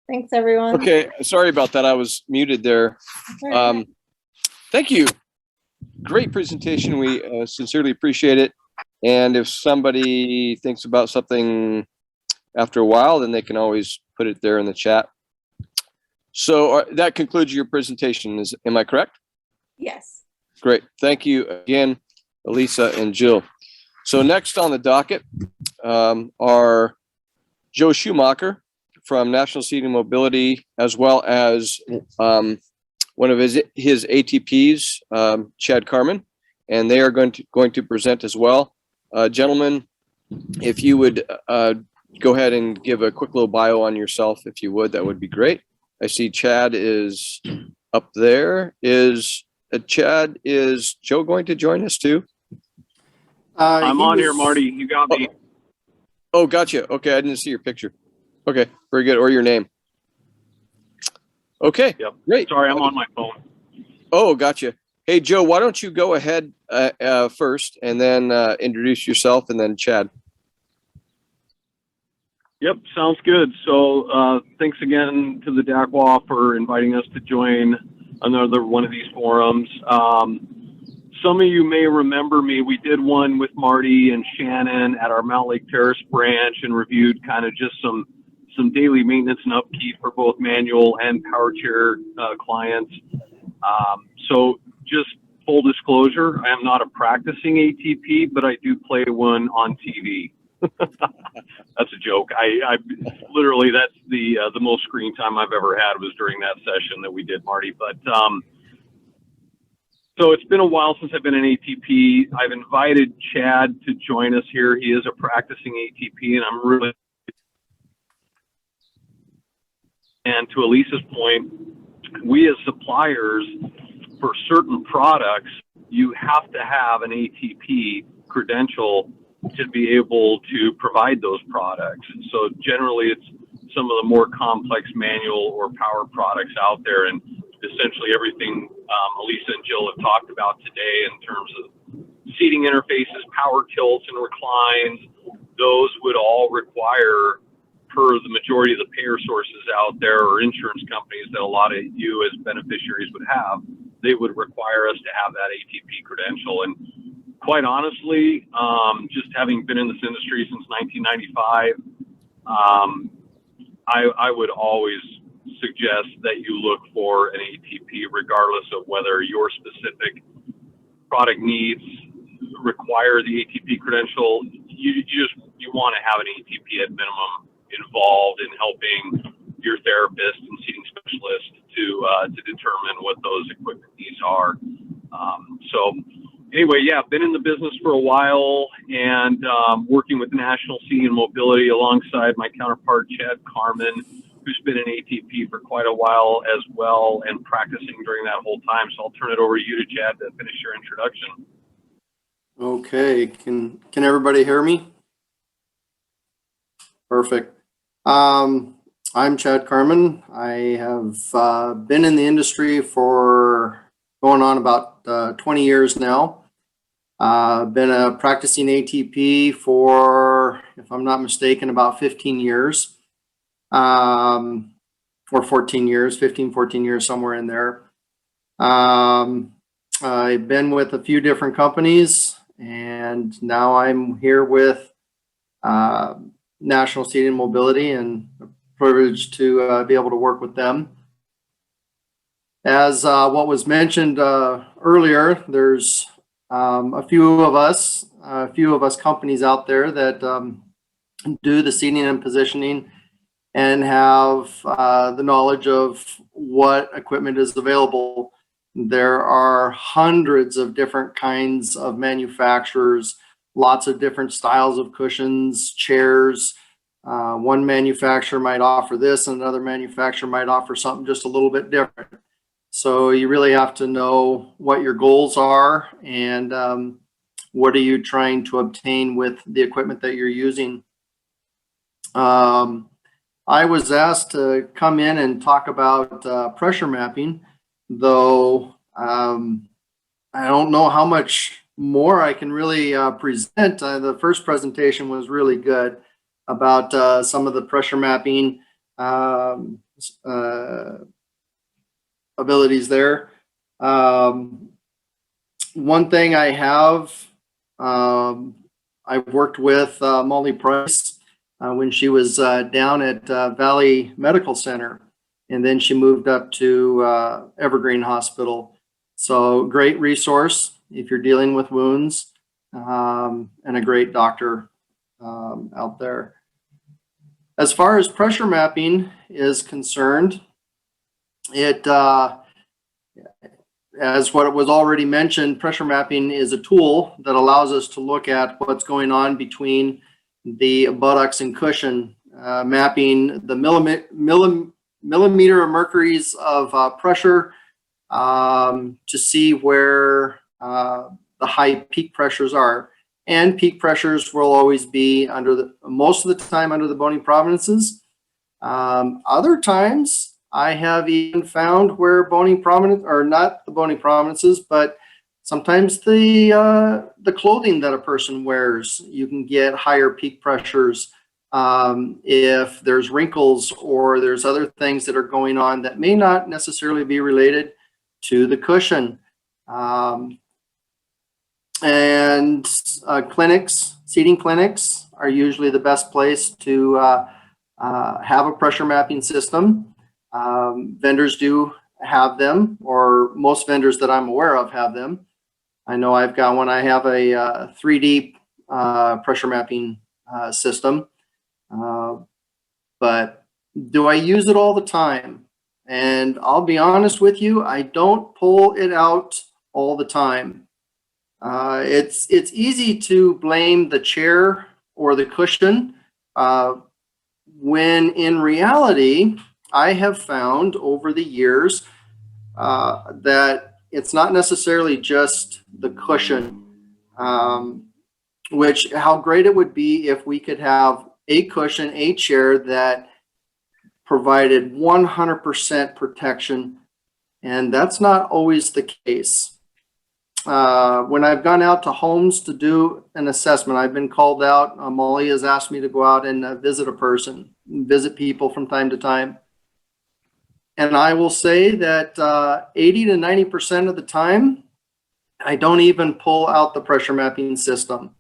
C: Thanks, everyone.
B: Okay, sorry about that. I was muted there. Thank you. Great presentation. We sincerely appreciate it. And if somebody thinks about something after a while, then they can always put it there in the chat. So that concludes your presentation. Am I correct?
C: Yes.
B: Great. Thank you again, Elisa and Jill. So next on the docket are Joe Schumacher from National Seating Mobility, as well as one of his ATPs, Chad Carmen, and they are going to present as well. Gentlemen, if you would go ahead and give a quick little bio on yourself, if you would, that would be great. I see Chad is up there. Is Joe going to join us too?
E: I'm on here, Marty. You got me.
B: Oh, gotcha. Okay, I didn't see your picture. Okay, very good. Or your name. Okay,
E: Yep.
B: Great.
E: Sorry, I'm on my phone.
B: Oh, gotcha. Hey, Joe, why don't you go ahead first and then introduce yourself and then Chad.
E: Yep, sounds good. So thanks again to the DAC-WA for inviting us to join another one of these forums. Some of you may remember me. We did one with Marty and Shannon at our Mount Lake Terrace branch and reviewed kind of just some daily maintenance and upkeep for both manual and power chair clients. So just full disclosure, I am not a practicing ATP, but I do play one on TV. That's a joke. I literally, that's the most screen time I've ever had was during that session that we did, Marty. But so it's been a while since I've been an ATP. I've invited Chad to join us here. He is a practicing ATP, and I'm really, and to Elisa's point, we as suppliers for certain products, you have to have an ATP credential to be able to provide those products. So generally it's some of the more complex manual or power products out there, and essentially everything Elisa and Jill have talked about today in terms of seating interfaces, power tilts and reclines, those would all require, per the majority of the payer sources out there or insurance companies that a lot of you as beneficiaries would have, they would require us to have that ATP credential. And quite honestly, just having been in this industry since 1995, I would always suggest that you look for an ATP regardless of whether your specific product needs require the ATP credential. You want to have an ATP at minimum involved in helping your therapist and seating specialist to determine what those equipment needs are. So anyway, yeah, been in the business for a while and working with National Seating and Mobility alongside my counterpart, Chad Carmen. who's been in ATP for quite a while as well and practicing during that whole time. So I'll turn it over to you to Chad to finish your introduction.
F: Okay, can everybody hear me? Perfect. I'm Chad Carmen. I have been in the industry for going on about 20 years now. Been a practicing ATP for, if I'm not mistaken, about 15 years. Or 14 years, 15, 14 years, somewhere in there. I've been with a few different companies, and now I'm here with National Seating and Mobility, and privileged to be able to work with them. As what was mentioned earlier, there's a few of us companies out there that do the seating and positioning and have the knowledge of what equipment is available. There are hundreds of different kinds of manufacturers, lots of different styles of cushions, chairs. One manufacturer might offer this, and another manufacturer might offer something just a little bit different. So you really have to know what your goals are and what are you trying to obtain with the equipment that you're using. I was asked to come in and talk about pressure mapping, though I don't know how much more I can really present. The first presentation was really good about some of the pressure mapping abilities there. One thing I have, I've worked with Molly Price when she was down at Valley Medical Center, and then she moved up to Evergreen Hospital. So great resource if you're dealing with wounds, and a great doctor out there. As far as pressure mapping is concerned, it, as what was already mentioned, pressure mapping is a tool that allows us to look at what's going on between the buttocks and cushion, mapping the millimeter of mercuries of pressure to see where the high peak pressures are. And peak pressures will always be most of the time under the bony prominences. Other times I have even found where bony prominence, or not the bony prominences, but sometimes the clothing that a person wears, you can get higher peak pressures if there's wrinkles or there's other things that are going on that may not necessarily be related to the cushion. And clinics, seating clinics are usually the best place to have a pressure mapping system. Vendors do have them, or most vendors that I'm aware of have them. I know I've got one. I have a 3D pressure mapping system, but do I use it all the time? And I'll be honest with you, I don't pull it out all the time. It's easy to blame the chair or the cushion, when in reality, I have found over the years that it's not necessarily just the cushion, which how great it would be if we could have a cushion, a chair that provided 100% protection, and that's not always the case. When I've gone out to homes to do an assessment, I've been called out. Molly has asked me to go out and visit a person, visit people from time to time. And I will say that 80 to 90% of the time, I don't even pull out the pressure mapping system.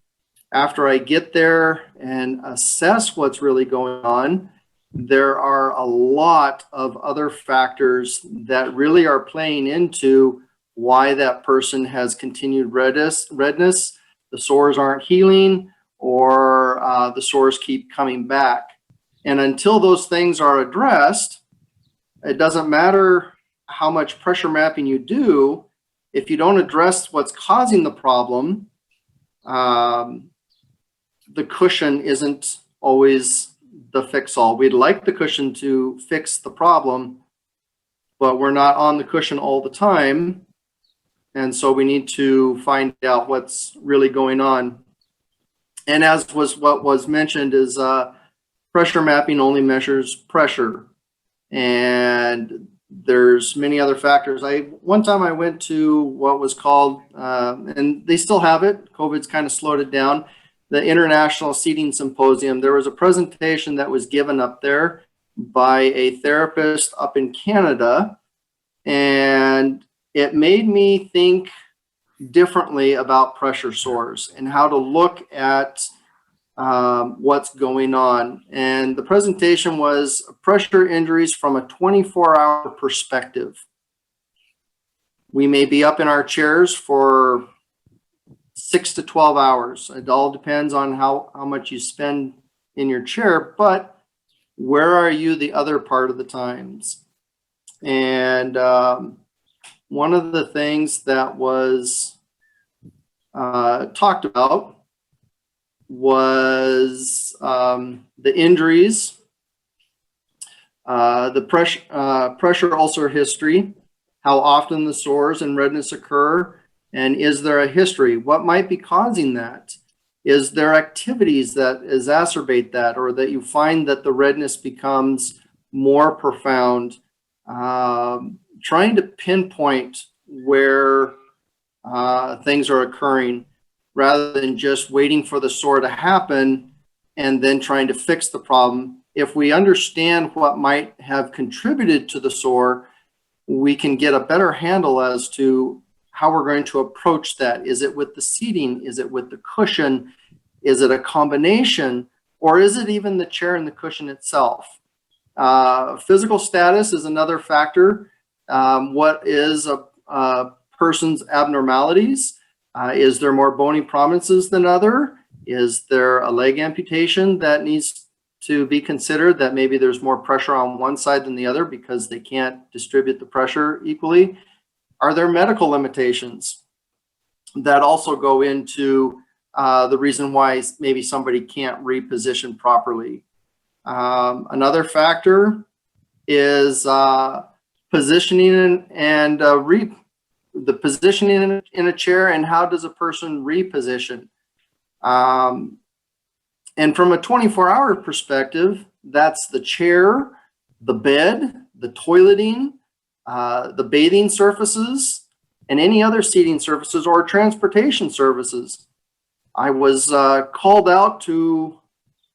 F: After I get there and assess what's really going on, there are a lot of other factors that really are playing into why that person has continued redness. The sores aren't healing, or the sores keep coming back. And until those things are addressed, it doesn't matter how much pressure mapping you do. If you don't address what's causing the problem, the cushion isn't always the fix-all. We'd like the cushion to fix the problem, but we're not on the cushion all the time. And so we need to find out what's really going on. And as was what was mentioned is pressure mapping only measures pressure. And there's many other factors. One time I went to what was called, and they still have it, COVID's kind of slowed it down, the International Seating Symposium. There was a presentation that was given up there by a therapist up in Canada, and it made me think differently about pressure sores and how to look at what's going on. And the presentation was pressure injuries from a 24-hour perspective. We may be up in our chairs for 6 to 12 hours. It all depends on how much you spend in your chair, but where are you the other part of the times? And one of the things that was talked about was the injuries, the pressure ulcer history, how often the sores and redness occur, and is there a history? What might be causing that? Is there activities that exacerbate that, or that you find that the redness becomes more profound? Trying to pinpoint where things are occurring, rather than just waiting for the sore to happen and then trying to fix the problem. If we understand what might have contributed to the sore, we can get a better handle as to how we're going to approach that. Is it with the seating? Is it with the cushion? Is it a combination? Or is it even the chair and the cushion itself? Physical status is another factor. What is a person's abnormalities? Is there more bony prominences than other? Is there a leg amputation that needs to be considered, that maybe there's more pressure on one side than the other because they can't distribute the pressure equally? Are there medical limitations that also go into the reason why maybe somebody can't reposition properly? Another factor is positioning and the positioning in a chair, and how does a person reposition? And from a 24-hour perspective, that's the chair, the bed, the toileting, the bathing surfaces, and any other seating surfaces or transportation services. I was called out to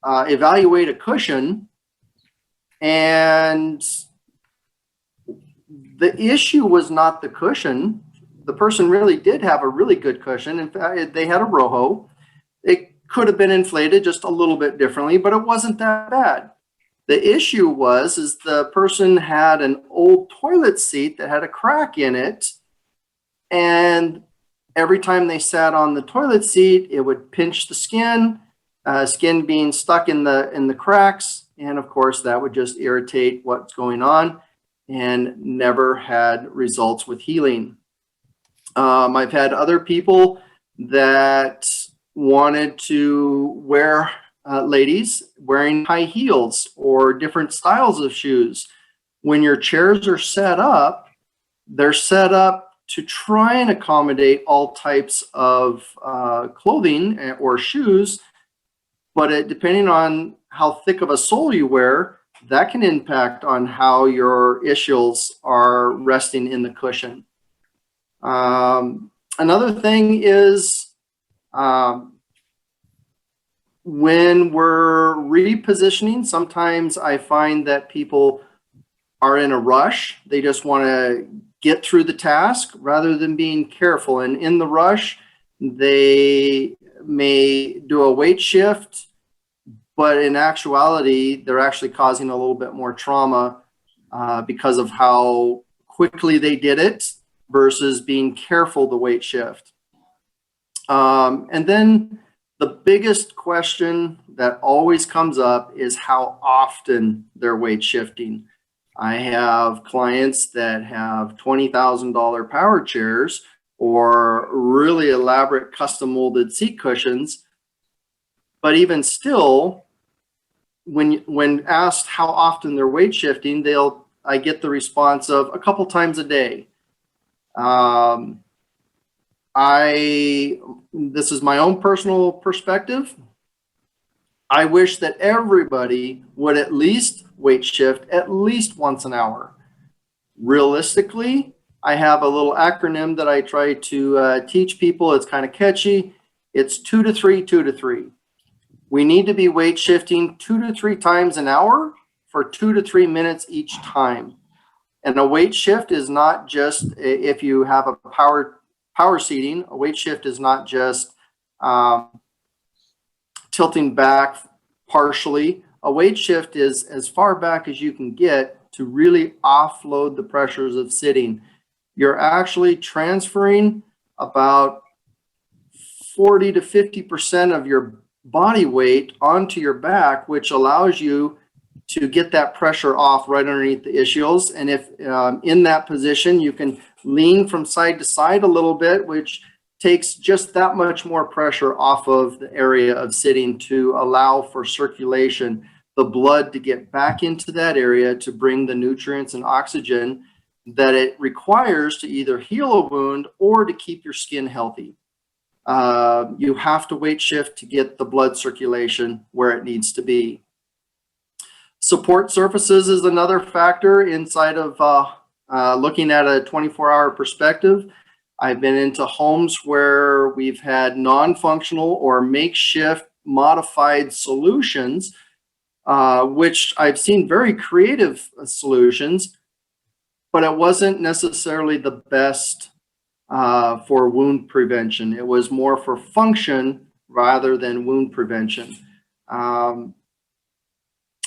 F: evaluate a cushion, and the issue was not the cushion. The person really did have a really good cushion. In fact, they had a ROHO. It could have been inflated just a little bit differently, but it wasn't that bad. The issue is the person had an old toilet seat that had a crack in it, and every time they sat on the toilet seat, it would pinch the skin, skin being stuck in the cracks, and of course that would just irritate what's going on, and never had results with healing. I've had other people that wanted to wear, ladies wearing high heels or different styles of shoes. When your chairs are set up, they're set up to try and accommodate all types of clothing or shoes, but depending on how thick of a sole you wear, that can impact on how your ischials are resting in the cushion. Another thing is when we're repositioning, sometimes I find that people are in a rush. They just want to get through the task rather than being careful. And in the rush, they may do a weight shift, but in actuality, they're actually causing a little bit more trauma because of how quickly they did it versus being careful the weight shift. And then the biggest question that always comes up is how often they're weight shifting. I have clients that have $20,000 power chairs or really elaborate custom molded seat cushions, but even still, when asked how often they're weight shifting, I get the response of a couple times a day. This is my own personal perspective. I wish that everybody would at least weight shift at least once an hour. Realistically, I have a little acronym that I try to teach people. It's kind of catchy. It's 2 to 3, 2 to 3. We need to be weight shifting 2 to 3 times an hour for 2 to 3 minutes each time. And a weight shift is not just, if you have a power seating, a weight shift is not just tilting back partially. A weight shift is as far back as you can get to really offload the pressures of sitting. You're actually transferring about 40 to 50% of your body weight onto your back, which allows you to get that pressure off right underneath the ischials. And if in that position, you can lean from side to side a little bit, which takes just that much more pressure off of the area of sitting to allow for circulation, the blood to get back into that area to bring the nutrients and oxygen that it requires to either heal a wound or to keep your skin healthy. You have to weight shift to get the blood circulation where it needs to be. Support surfaces is another factor inside of looking at a 24-hour perspective. I've been into homes where we've had non-functional or makeshift modified solutions, which I've seen very creative solutions, but it wasn't necessarily the best for wound prevention. It was more for function rather than wound prevention.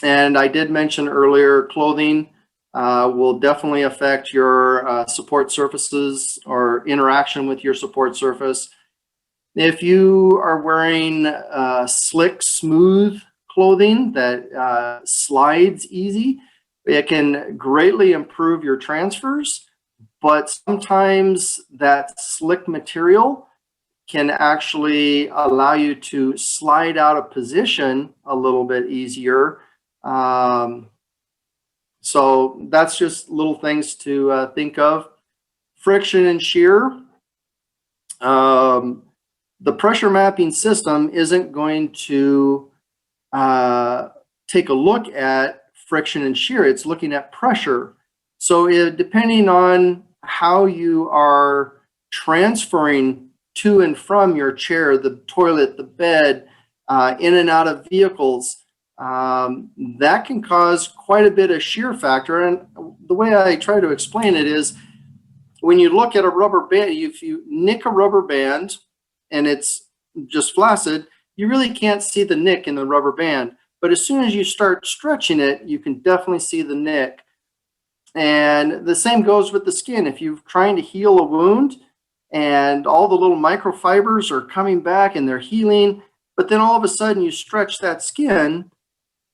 F: And I did mention earlier, clothing will definitely affect your support surfaces or interaction with your support surface. If you are wearing slick, smooth clothing that slides easy, it can greatly improve your transfers, but sometimes that slick material can actually allow you to slide out of position a little bit easier. So that's just little things to think of. Friction and shear. The pressure mapping system isn't going to take a look at friction and shear. It's looking at pressure. So depending on how you are transferring to and from your chair, the toilet, the bed, in and out of vehicles, that can cause quite a bit of shear factor. And the way I try to explain it is, when you look at a rubber band, if you nick a rubber band and it's just flaccid, you really can't see the nick in the rubber band. But as soon as you start stretching it, you can definitely see the nick. And the same goes with the skin. If you're trying to heal a wound and all the little microfibers are coming back and they're healing, but then all of a sudden you stretch that skin,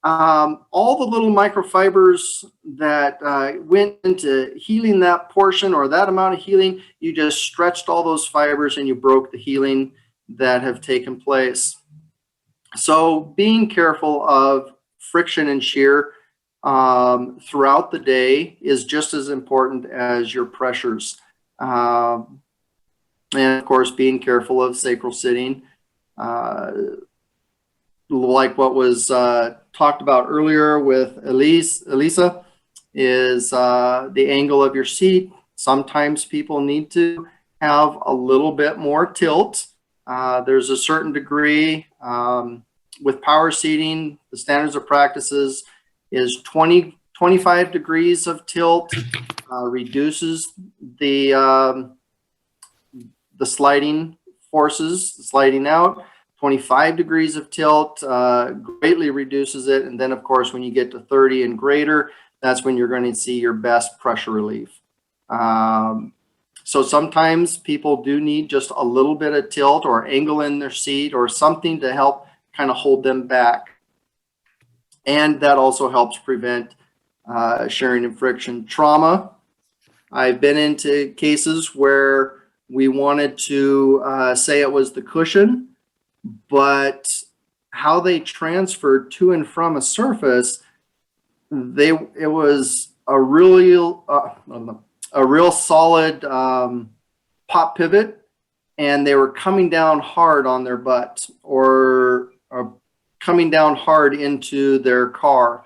F: all the little microfibers that went into healing that portion or that amount of healing, you just stretched all those fibers and you broke the healing that have taken place. So being careful of friction and shear throughout the day is just as important as your pressures. And of course, being careful of sacral sitting. Like what was talked about earlier with Elisa, is the angle of your seat. Sometimes people need to have a little bit more tilt. There's a certain degree with power seating, the standards of practices is 25 degrees of tilt, reduces the sliding forces, sliding out. 25 degrees of tilt greatly reduces it. And then of course, when you get to 30 and greater, that's when you're going to see your best pressure relief. So sometimes people do need just a little bit of tilt or angle in their seat or something to help kind of hold them back. And that also helps prevent shearing and friction. Trauma. I've been into cases where we wanted to say it was the cushion, but how they transferred to and from a surface, it was a real solid pop pivot, and they were coming down hard on their butt or coming down hard into their car.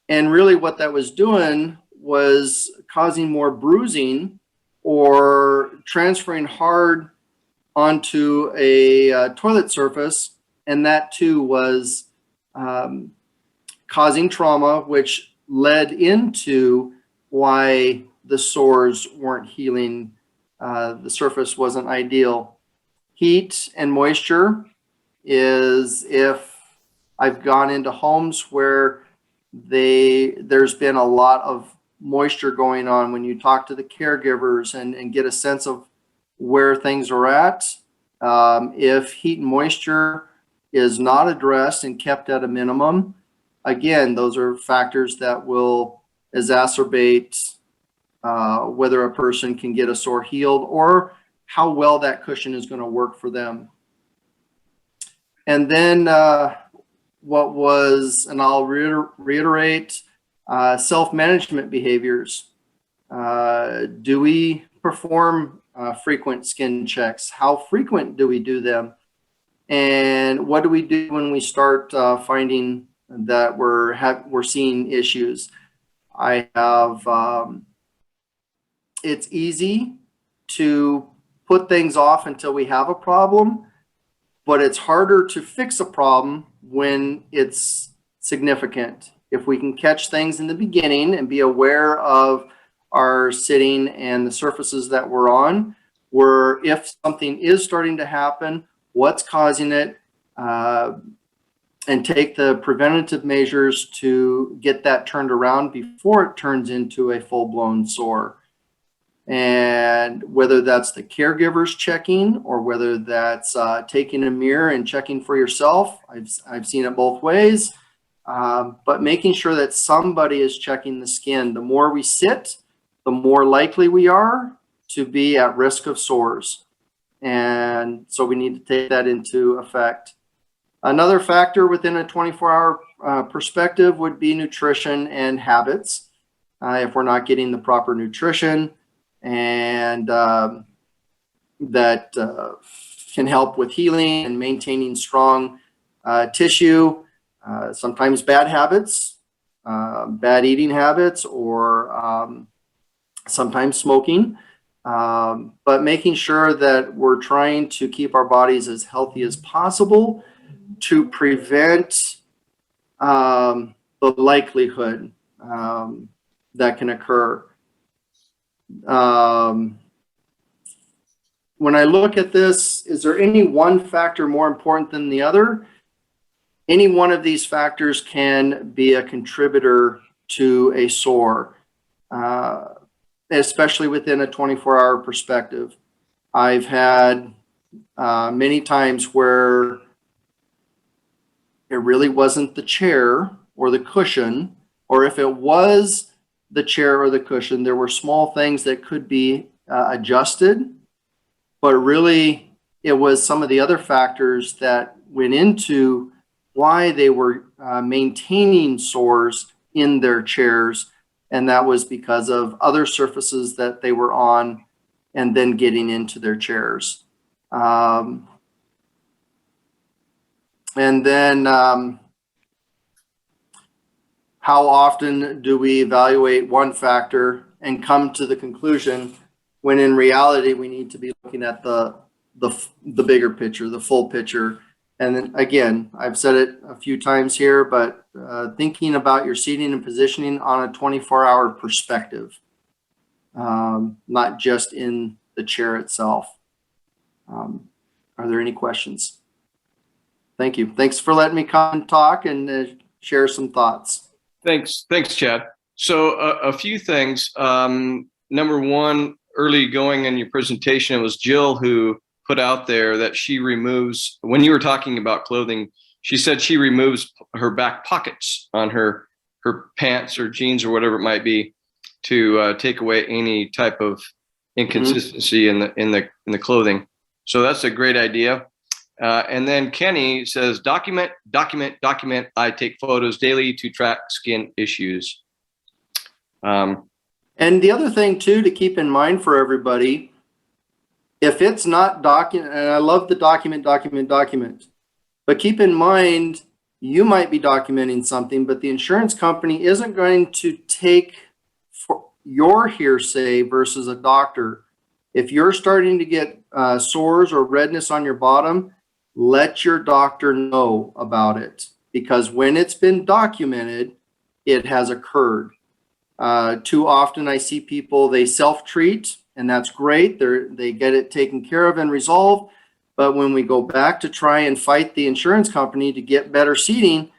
F: And really what that was doing was causing more bruising or transferring hard onto a toilet surface. And that too was causing trauma, which led into why the sores weren't healing. The surface wasn't ideal. Heat and moisture is if I've gone into homes where there's been a lot of moisture going on. When you talk to the caregivers and get a sense of where things are at, if heat and moisture is not addressed and kept at a minimum, again, those are factors that will exacerbate whether a person can get a sore healed or how well that cushion is going to work for them. And then what was, and I'll reiterate, self-management behaviors. Do we perform frequent skin checks? How frequent do we do them? And what do we do when we start finding that we're seeing issues? I have, it's easy to put things off until we have a problem, but it's harder to fix a problem when it's significant. If we can catch things in the beginning and be aware of our sitting and the surfaces that we're on, where if something is starting to happen, what's causing it, and take the preventative measures to get that turned around before it turns into a full-blown sore. And whether that's the caregivers checking or whether that's taking a mirror and checking for yourself, I've seen it both ways, but making sure that somebody is checking the skin. The more we sit, the more likely we are to be at risk of sores. And so we need to take that into effect. Another factor within a 24-hour perspective would be nutrition and habits. If we're not getting the proper nutrition, and that can help with healing and maintaining strong tissue. Sometimes bad habits, bad eating habits, or sometimes smoking. But making sure that we're trying to keep our bodies as healthy as possible to prevent the likelihood that can occur. When I look at this, is there any one factor more important than the other? Any one of these factors can be a contributor to a sore, especially within a 24-hour perspective. I've had many times where it really wasn't the chair or the cushion, or if it was the chair or the cushion, there were small things that could be adjusted, but really it was some of the other factors that went into why they were maintaining sores in their chairs. And that was because of other surfaces that they were on and then getting into their chairs. And then how often do we evaluate one factor and come to the conclusion when in reality we need to be looking at the bigger picture, the full picture? And then again, I've said it a few times here, but thinking about your seating and positioning on a 24-hour perspective, not just in the chair itself. Are there any questions? Thank you. Thanks for letting me come and talk and share some thoughts.
B: Thanks, Chad. So a few things. Number one, early going in your presentation, it was Jill who put out there that she removes, when you were talking about clothing, she said she removes her back pockets on her pants or jeans or whatever it might be to take away any type of inconsistency in the clothing. So that's a great idea. And then Kenny says, document. I take photos daily to track skin issues.
F: And the other thing too, to keep in mind for everybody, if it's not document, and I love the document, but keep in mind, you might be documenting something, but the insurance company isn't going to take for your hearsay versus a doctor. If you're starting to get sores or redness on your bottom, let your doctor know about it, because when it's been documented, it has occurred. Too often I see people, they self-treat, and that's great. They get it taken care of and resolved. But when we go back to try and fight the insurance company to get better seating,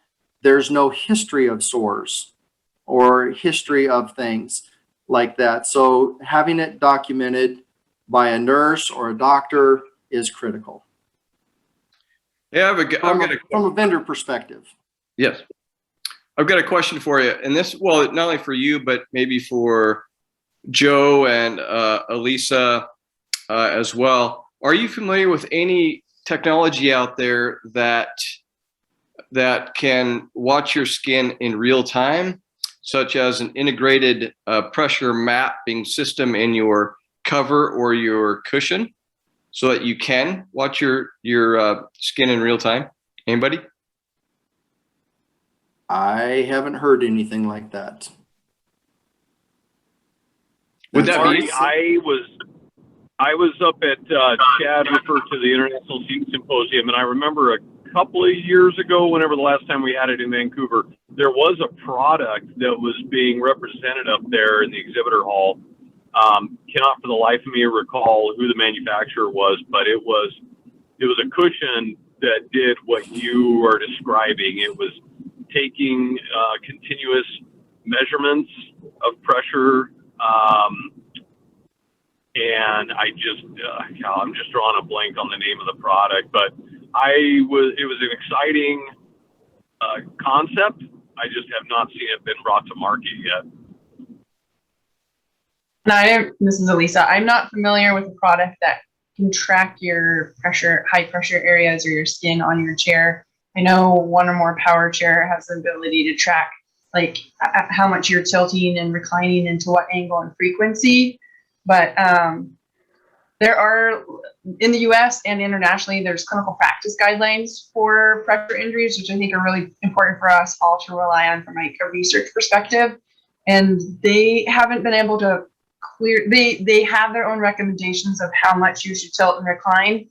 F: there's no history of sores or history of things like that. So having it documented by a nurse or a doctor is critical.
B: Yeah,
F: from a vendor perspective.
B: Yes. I've got a question for you. And this, well, not only for you, but maybe for Joe and Elisa as well. Are you familiar with any technology out there that can watch your skin in real time, such as an integrated pressure mapping system in your cover or your cushion, so that you can watch your skin in real time? Anybody?
F: I haven't heard anything like that.
B: Would that be?
E: I was up at Chad referred to the International Seating Symposium, and I remember a couple of years ago, whenever the last time we had it in Vancouver, there was a product that was being represented up there in the exhibitor hall. Cannot for the life of me recall who the manufacturer was, but it was a cushion that did what you are describing. It was taking continuous measurements of pressure, and I'm just drawing a blank on the name of the product, but it was an exciting concept. I just have not seen it been brought to market yet.
D: This is Elisa. I'm not familiar with a product that can track your pressure, high pressure areas or your skin on your chair. I know one or more power chair has the ability to track like how much you're tilting and reclining into what angle and frequency. But there are, in the US and internationally, there's clinical practice guidelines for pressure injuries, which I think are really important for us all to rely on from like a research perspective. And they haven't been able to they have their own recommendations of how much you should tilt and recline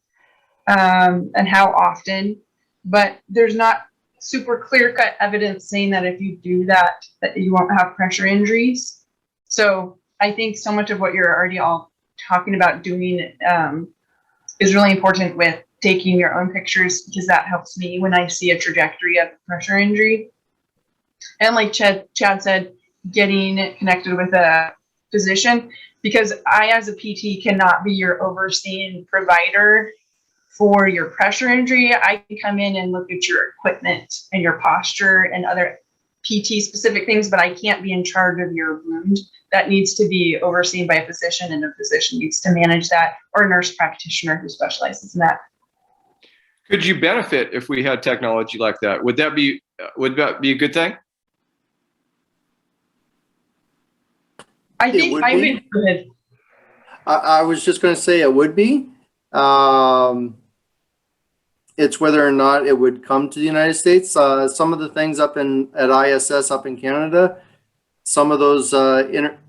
D: and how often, but there's not super clear-cut evidence saying that if you do that you won't have pressure injuries. So I think so much of what you're already all talking about doing is really important with taking your own pictures, because that helps me when I see a trajectory of pressure injury. And like Chad said, getting connected with a physician, because I as a PT cannot be your overseeing provider for your pressure injury. I can come in and look at your equipment and your posture and other PT specific things, but I can't be in charge of your wound. That needs to be overseen by a physician, and a physician needs to manage that, or a nurse practitioner who specializes in that.
B: Could you benefit if we had technology like that? Would that be a good thing?
F: I was just going to say it would be. It's whether or not it would come to the United States. Some of the things at ISS up in Canada, some of those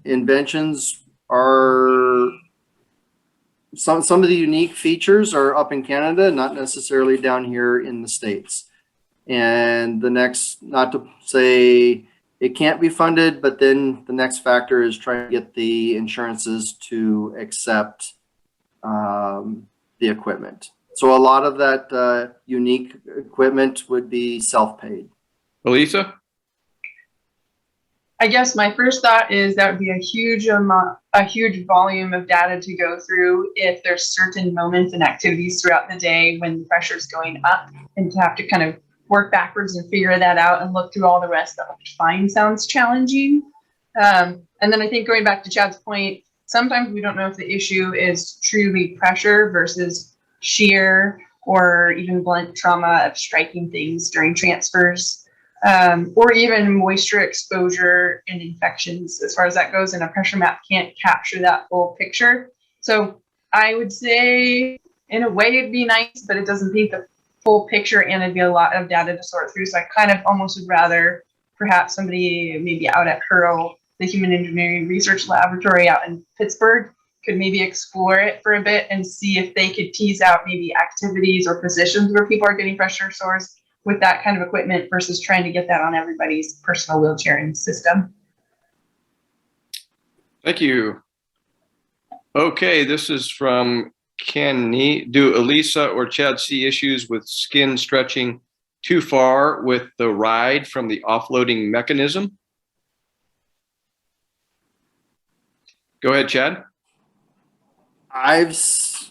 F: inventions are, some of the unique features are up in Canada, not necessarily down here in the States. And the next, not to say it can't be funded, but then the next factor is trying to get the insurances to accept the equipment. So a lot of that unique equipment would be self-paid.
B: Elisa?
D: I guess my first thought is that would be a huge volume of data to go through if there's certain moments and activities throughout the day when the pressure is going up, and to have to kind of work backwards and figure that out and look through all the rest that which fine sounds challenging. And then I think going back to Chad's point, sometimes we don't know if the issue is truly pressure versus shear or even blunt trauma of striking things during transfers, or even moisture exposure and infections as far as that goes. And a pressure map can't capture that full picture. So I would say in a way it'd be nice, but it doesn't paint the full picture and it'd be a lot of data to sort through. So I kind of almost would rather perhaps somebody maybe out at HURO, the Human Engineering Research Laboratory out in Pittsburgh, could maybe explore it for a bit and see if they could tease out maybe activities or positions where people are getting pressure sores with that kind of equipment versus trying to get that on everybody's personal wheelchairing system.
B: Thank you. Okay, this is from Kenny. Do Elisa or Chad see issues with skin stretching too far with the ride from the offloading mechanism? Go ahead, Chad.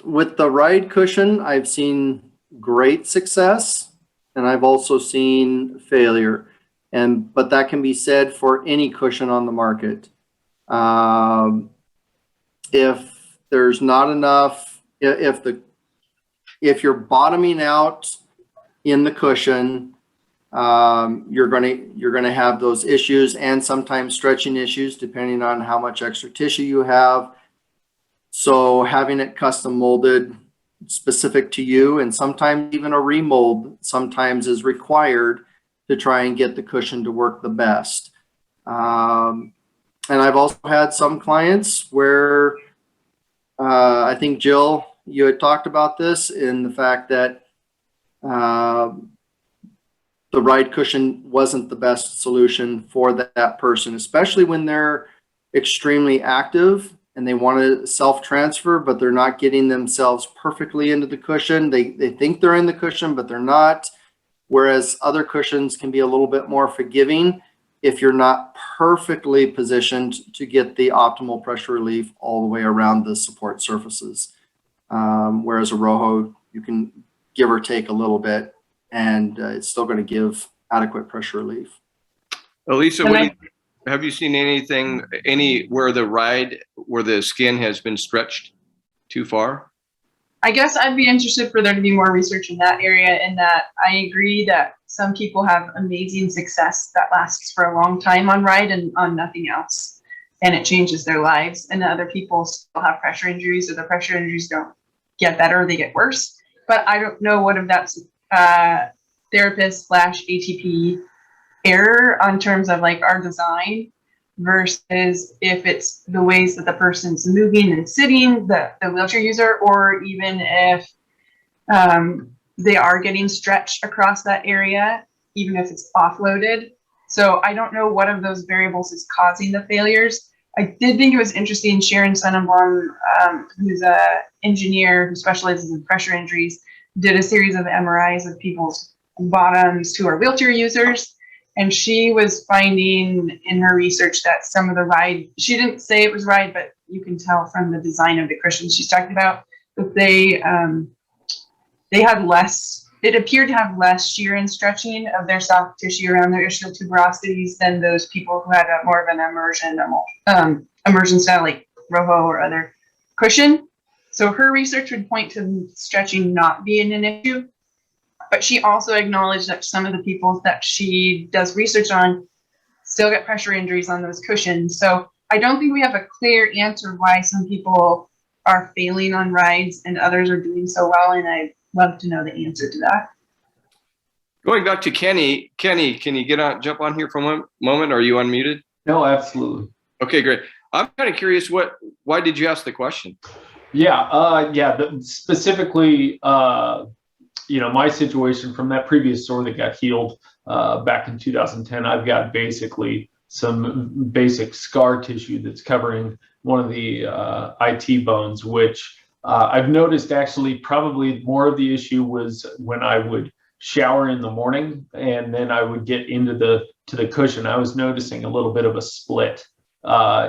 F: With the ride cushion, I've seen great success, and I've also seen failure. But that can be said for any cushion on the market. If there's not enough, if you're bottoming out in the cushion, you're gonna have those issues and sometimes stretching issues depending on how much extra tissue you have. So having it custom molded specific to you, and sometimes even a remold sometimes is required to try and get the cushion to work the best. And I've also had some clients where I think, Jill, you had talked about this in the fact that the ride cushion wasn't the best solution for that person, especially when they're extremely active and they want to self-transfer, but they're not getting themselves perfectly into the cushion. They think they're in the cushion, but they're not. Whereas other cushions can be a little bit more forgiving if you're not perfectly positioned to get the optimal pressure relief all the way around the support surfaces. Whereas a ROHO, you can give or take a little bit, and it's still going to give adequate pressure relief.
B: Elisa, have you seen anything, where the skin has been stretched too far?
D: I guess I'd be interested for there to be more research in that area, in that I agree that some people have amazing success that lasts for a long time on ride and on nothing else, and it changes their lives. And other people still have pressure injuries, or the pressure injuries don't get better, they get worse. But I don't know what if that's therapist / ATP error on terms of like our design versus if it's the ways that the person's moving and sitting, the wheelchair user, or even if they are getting stretched across that area, even if it's offloaded. So I don't know what of those variables is causing the failures. I did think it was interesting, Sharon Sonnenblom, who's an engineer who specializes in pressure injuries, did a series of MRIs of people's bottoms who are wheelchair users. And she was finding in her research that some of the ride, she didn't say it was ride, but you can tell from the design of the cushions she's talking about, that they had less, it appeared to have less shear and stretching of their soft tissue around their ischial tuberosities than those people who had a more of an immersion style like ROHO or other cushion. So her research would point to stretching not being an issue. But she also acknowledged that some of the people that she does research on still get pressure injuries on those cushions. So I don't think we have a clear answer why some people are failing on rides and others are doing so well. And I'd love to know the answer to that.
B: Going back to Kenny, can you jump on here for a moment? Are you unmuted?
A: No, absolutely.
B: Okay, great. I'm kind of curious, why did you ask the question?
A: Specifically, my situation from that previous sore that got healed back in 2010, I've got basically some basic scar tissue that's covering one of the IT bones, which I've noticed actually probably more of the issue was when I would shower in the morning and then I would get into the cushion. I was noticing a little bit of a split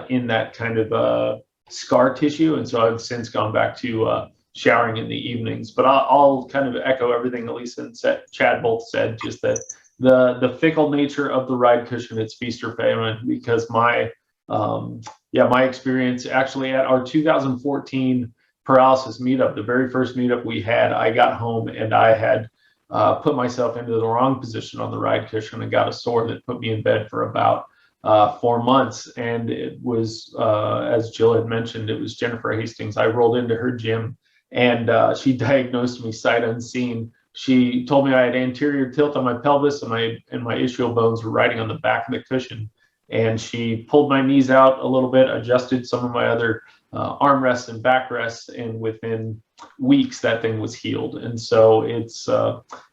A: in that kind of scar tissue, and so I've since gone back to showering in the evenings. But I'll kind of echo everything Elisa and Chad both said, just that the fickle nature of the ride cushion, it's feast or famine, because my experience actually at our 2014 paralysis meetup, the very first meetup we had, I got home and I had put myself into the wrong position on the ride cushion and got a sore that put me in bed for about 4 months. And it was, as Jill had mentioned, it was Jennifer Hastings. I rolled into her gym and she diagnosed me sight unseen. She told me I had anterior tilt on my pelvis and my ischial bones were riding on the back of the cushion. And she pulled my knees out a little bit, adjusted some of my other armrests and backrests, and within weeks that thing was healed. And so it's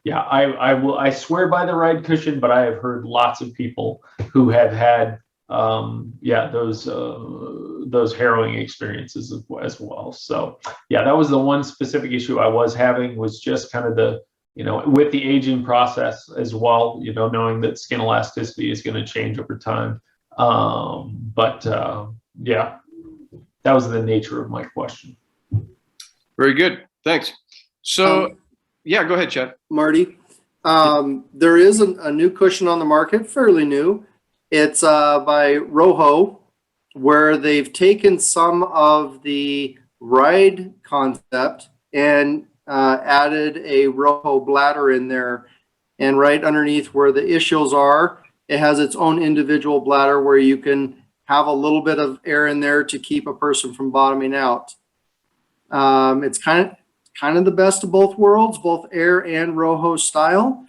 A: yeah, I swear by the ride cushion, but I have heard lots of people who have had yeah, those harrowing experiences as well. So yeah, that was the one specific issue I was having, was just kind of the, you know, with the aging process as well, you know, knowing that skin elasticity is going to change over time. Yeah, that was the nature of my question.
B: Very good. Thanks. So, yeah, go ahead, Chad.
F: Marty, there is a new cushion on the market, fairly new. It's by ROHO, where they've taken some of the ride concept and added a ROHO bladder in there. And right underneath where the ischials are, it has its own individual bladder where you can have a little bit of air in there to keep a person from bottoming out. It's kind of the best of both worlds, both air and ROHO style.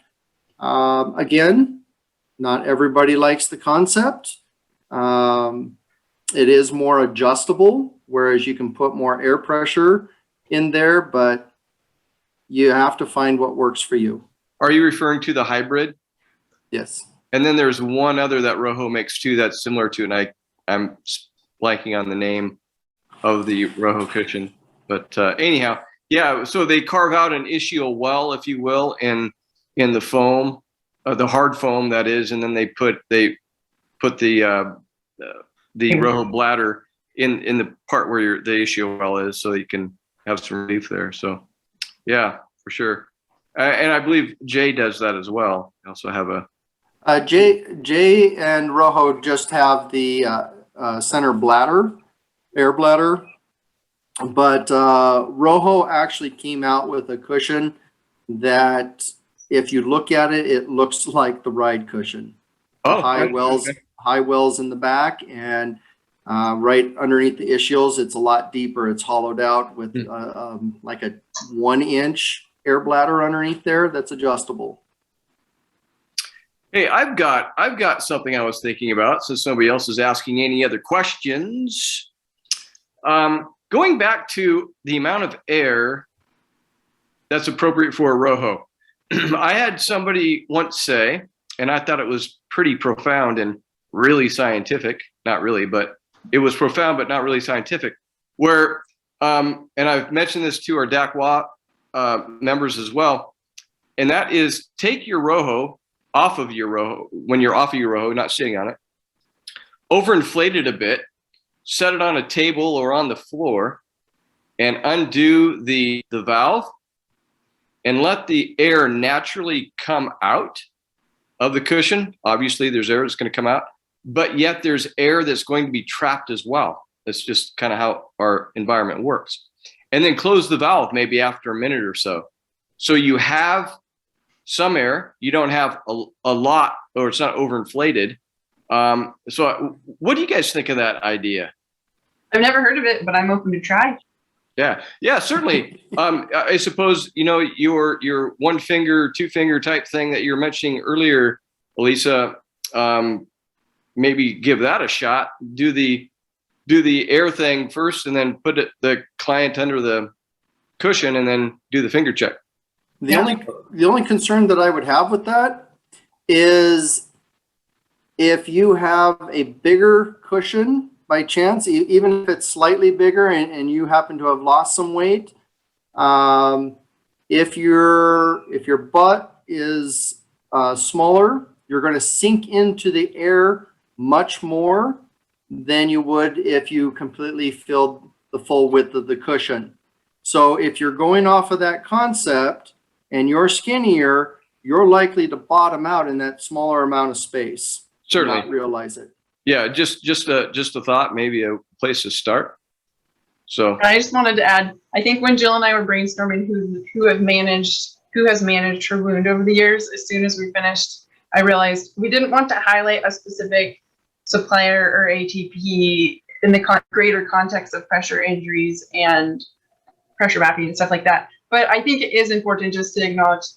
F: Again, not everybody likes the concept. It is more adjustable, whereas you can put more air pressure in there, but you have to find what works for you.
B: Are you referring to the hybrid?
F: Yes.
B: And then there's one other that ROHO makes too that's similar to, and I'm blanking on the name of the ROHO cushion. But anyhow, yeah, so they carve out an ischial well, if you will, in the foam, the hard foam that is, and then they put the ROHO bladder in the part where the ischial well is, so you can have some relief there. So yeah, for sure. And I believe Jay does that as well. I also have a
F: Jay and ROHO just have the center bladder, air bladder, but ROHO actually came out with a cushion that, if you look at it, it looks like the ride cushion.
B: oh,
F: High wells,
B: okay.
F: high wells in the back, and right underneath the ischials, it's a lot deeper. It's hollowed out with like a 1-inch air bladder underneath there that's adjustable.
B: Hey, I've got something I was thinking about, since nobody else is asking any other questions. Going back to the amount of air that's appropriate for a ROHO. I had somebody once say, and I thought it was pretty profound and really scientific, not really, but it was profound, but not really scientific, where, and I've mentioned this to our DAC-WA members as well, and that is, take your ROHO off of your ROHO, when you're off of your ROHO, not sitting on it, overinflate it a bit, set it on a table or on the floor, and undo the valve, and let the air naturally come out of the cushion. Obviously, there's air that's going to come out, but yet there's air that's going to be trapped as well. That's just kind of how our environment works. And then close the valve maybe after a minute or so. So you have some air, you don't have a lot, or it's not overinflated. So what do you guys think of that idea?
D: I've never heard of it, but I'm open to try.
B: Yeah, certainly. I suppose, you know, your 1 finger, 2 finger type thing that you were mentioning earlier, Elisa, maybe give that a shot. Do the air thing first, and then put the client under the cushion, and then do the finger check.
F: The only concern that I would have with that is if you have a bigger cushion by chance, even if it's slightly bigger and you happen to have lost some weight, if your butt is smaller, you're going to sink into the air much more than you would if you completely filled the full width of the cushion. So if you're going off of that concept and you're skinnier, you're likely to bottom out in that smaller amount of space.
B: Certainly.
F: Not realize it.
B: Yeah, just a thought, maybe a place to start. So
D: I just wanted to add, I think when Jill and I were brainstorming who has managed her wound over the years, as soon as we finished, I realized we didn't want to highlight a specific supplier or ATP in the greater context of pressure injuries and pressure mapping and stuff like that. But I think it is important just to acknowledge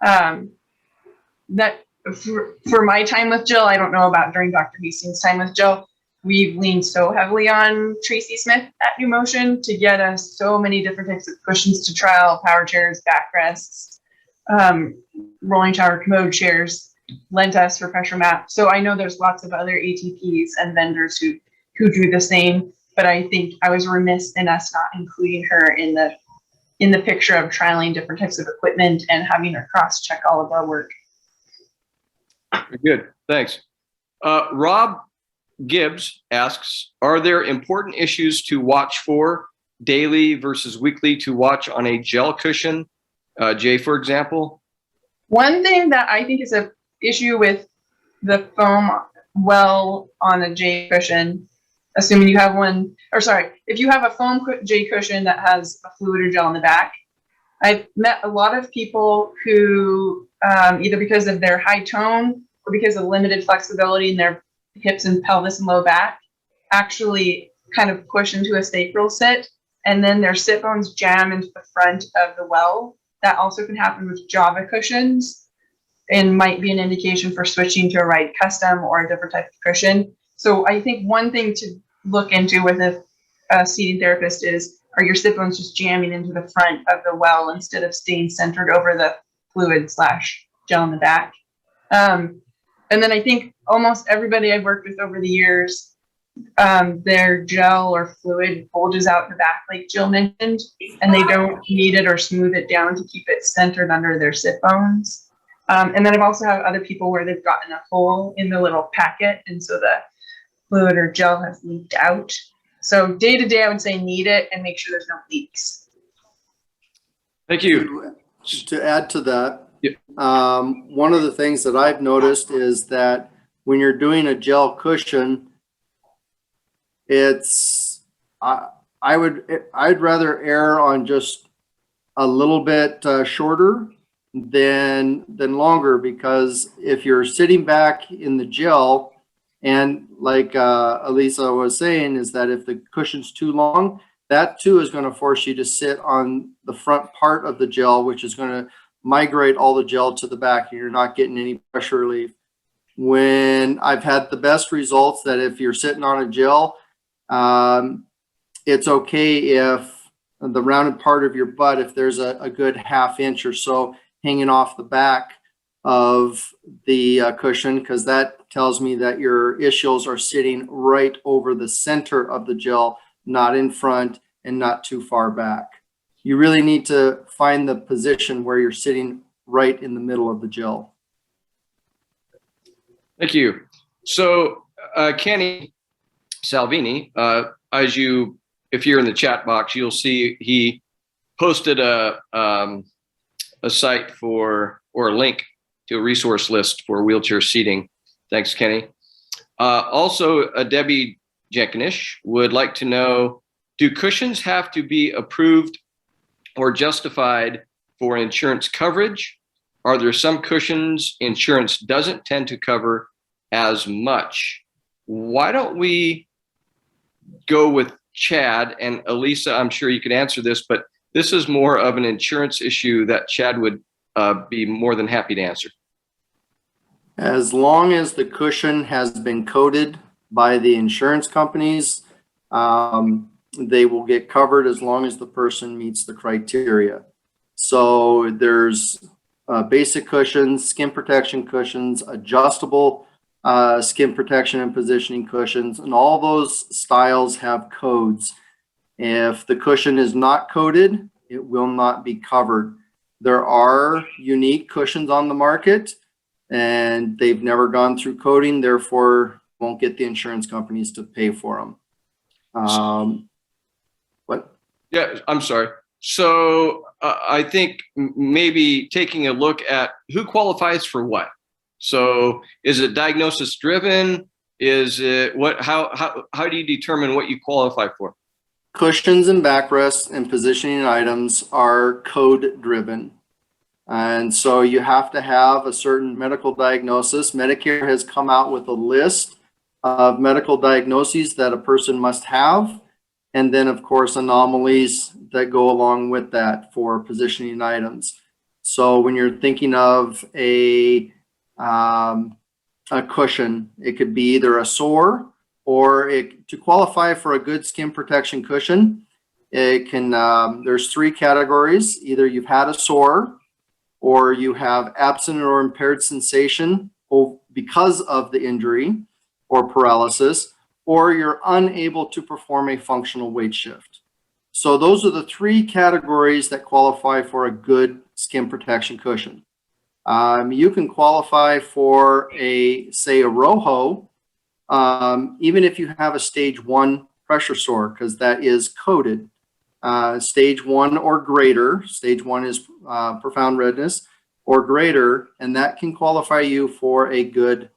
D: that for my time with Jill, I don't know about during Dr. Hastings' time with Jill, we've leaned so heavily on Tracy Smith at Numotion to get us so many different types of cushions to trial, power chairs, backrests, rolling shower commode chairs, lent us for pressure map. So I know there's lots of other ATPs and vendors who do the same, but I think I was remiss in us not including her in the picture of trialing different types of equipment and having her cross-check all of our work.
B: very good. Thanks. Rob Gibbs asks, are there important issues to watch for daily versus weekly to watch on a gel cushion? Jay, for example?
D: One thing that I think is an issue with the foam well on a J cushion, assuming you have one, or sorry, if you have a foam J cushion that has a fluid or gel in the back, I've met a lot of people who either because of their high tone or because of limited flexibility in their hips and pelvis and low back, actually kind of push into a sacral sit, and then their sit bones jam into the front of the well. That also can happen with Java cushions and might be an indication for switching to a right custom or a different type of cushion. So I think one thing to look into with a seating therapist is, are your sit bones just jamming into the front of the well instead of staying centered over the fluid / gel in the back? And then I think almost everybody I've worked with over the years, their gel or fluid bulges out the back, like Jill mentioned, and they don't knead it or smooth it down to keep it centered under their sit bones. And then I've also had other people where they've gotten a hole in the little packet, and so the fluid or gel has leaked out. So day to day, I would say knead it and make sure there's no leaks.
B: Thank you.
F: To add to that,
B: Yep.
F: one of the things that I've noticed is that when you're doing a gel cushion, I'd rather err on just a little bit shorter than longer, because if you're sitting back in the gel, and like Elisa was saying, is that if the cushion's too long, that too is going to force you to sit on the front part of the gel, which is going to migrate all the gel to the back, and you're not getting any pressure relief. When I've had the best results, that if you're sitting on a gel, it's okay if the rounded part of your butt, if there's a good ½ inch or so hanging off the back of the cushion, because that tells me that your ischials are sitting right over the center of the gel, not in front and not too far back. You really need to find the position where you're sitting right in the middle of the gel.
B: Thank you. So Kenny Salvini, if you're in the chat box, you'll see he posted a site or a link to a resource list for wheelchair seating. Thanks, Kenny. Also, Debbie Jenkinish would like to know, do cushions have to be approved or justified for insurance coverage? Are there some cushions insurance doesn't tend to cover as much? Why don't we go with Chad? And Elisa, I'm sure you could answer this, but this is more of an insurance issue that Chad would be more than happy to answer.
F: As long as the cushion has been coded by the insurance companies, they will get covered as long as the person meets the criteria. So there's basic cushions, skin protection cushions, adjustable skin protection and positioning cushions, and all those styles have codes. If the cushion is not coded, it will not be covered. There are unique cushions on the market, and they've never gone through coding, therefore won't get the insurance companies to pay for them. What?
B: Yeah, I'm sorry. So I think maybe taking a look at who qualifies for what. So is it diagnosis driven? Is it what? How do you determine what you qualify for?
F: cushions and backrests and positioning items are code driven. And so you have to have a certain medical diagnosis. Medicare has come out with a list of medical diagnoses that a person must have. And then, of course, anomalies that go along with that for positioning items. So when you're thinking of a cushion, it could be either a sore or to qualify for a good skin protection cushion. It can, there's 3 categories. Either you've had a sore, or you have absent or impaired sensation because of the injury or paralysis, or you're unable to perform a functional weight shift. So those are the 3 categories that qualify for a good skin protection cushion. You can qualify for say a ROHO, even if you have a stage 1 pressure sore, because that is coded. Stage 1 or greater. Stage 1 is profound redness or greater, and that can qualify you for a good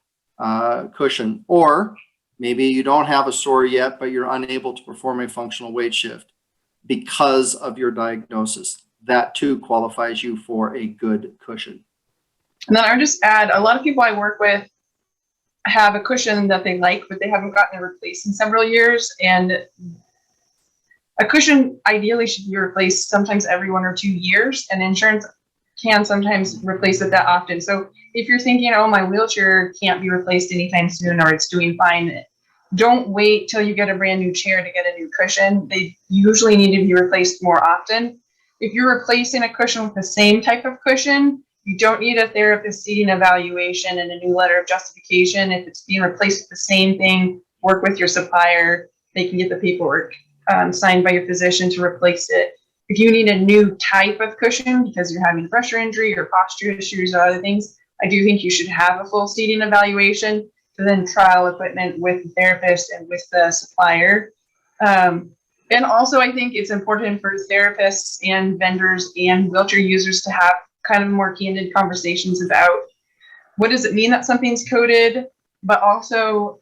F: cushion. Or maybe you don't have a sore yet, but you're unable to perform a functional weight shift because of your diagnosis. That too qualifies you for a good cushion.
D: And then I would just add, a lot of people I work with have a cushion that they like, but they haven't gotten it replaced in several years. And a cushion ideally should be replaced sometimes every 1 or 2 years, and insurance can sometimes replace it that often. So if you're thinking, oh, my wheelchair can't be replaced anytime soon, or it's doing fine, don't wait till you get a brand new chair to get a new cushion. They usually need to be replaced more often. If you're replacing a cushion with the same type of cushion, you don't need a therapist seating evaluation and a new letter of justification. If it's being replaced with the same thing, work with your supplier. They can get the paperwork signed by your physician to replace it. If you need a new type of cushion because you're having a pressure injury or posture issues or other things, I do think you should have a full seating evaluation to then trial equipment with the therapist and with the supplier. And also, I think it's important for therapists and vendors and wheelchair users to have kind of more candid conversations about what does it mean that something's coded, but also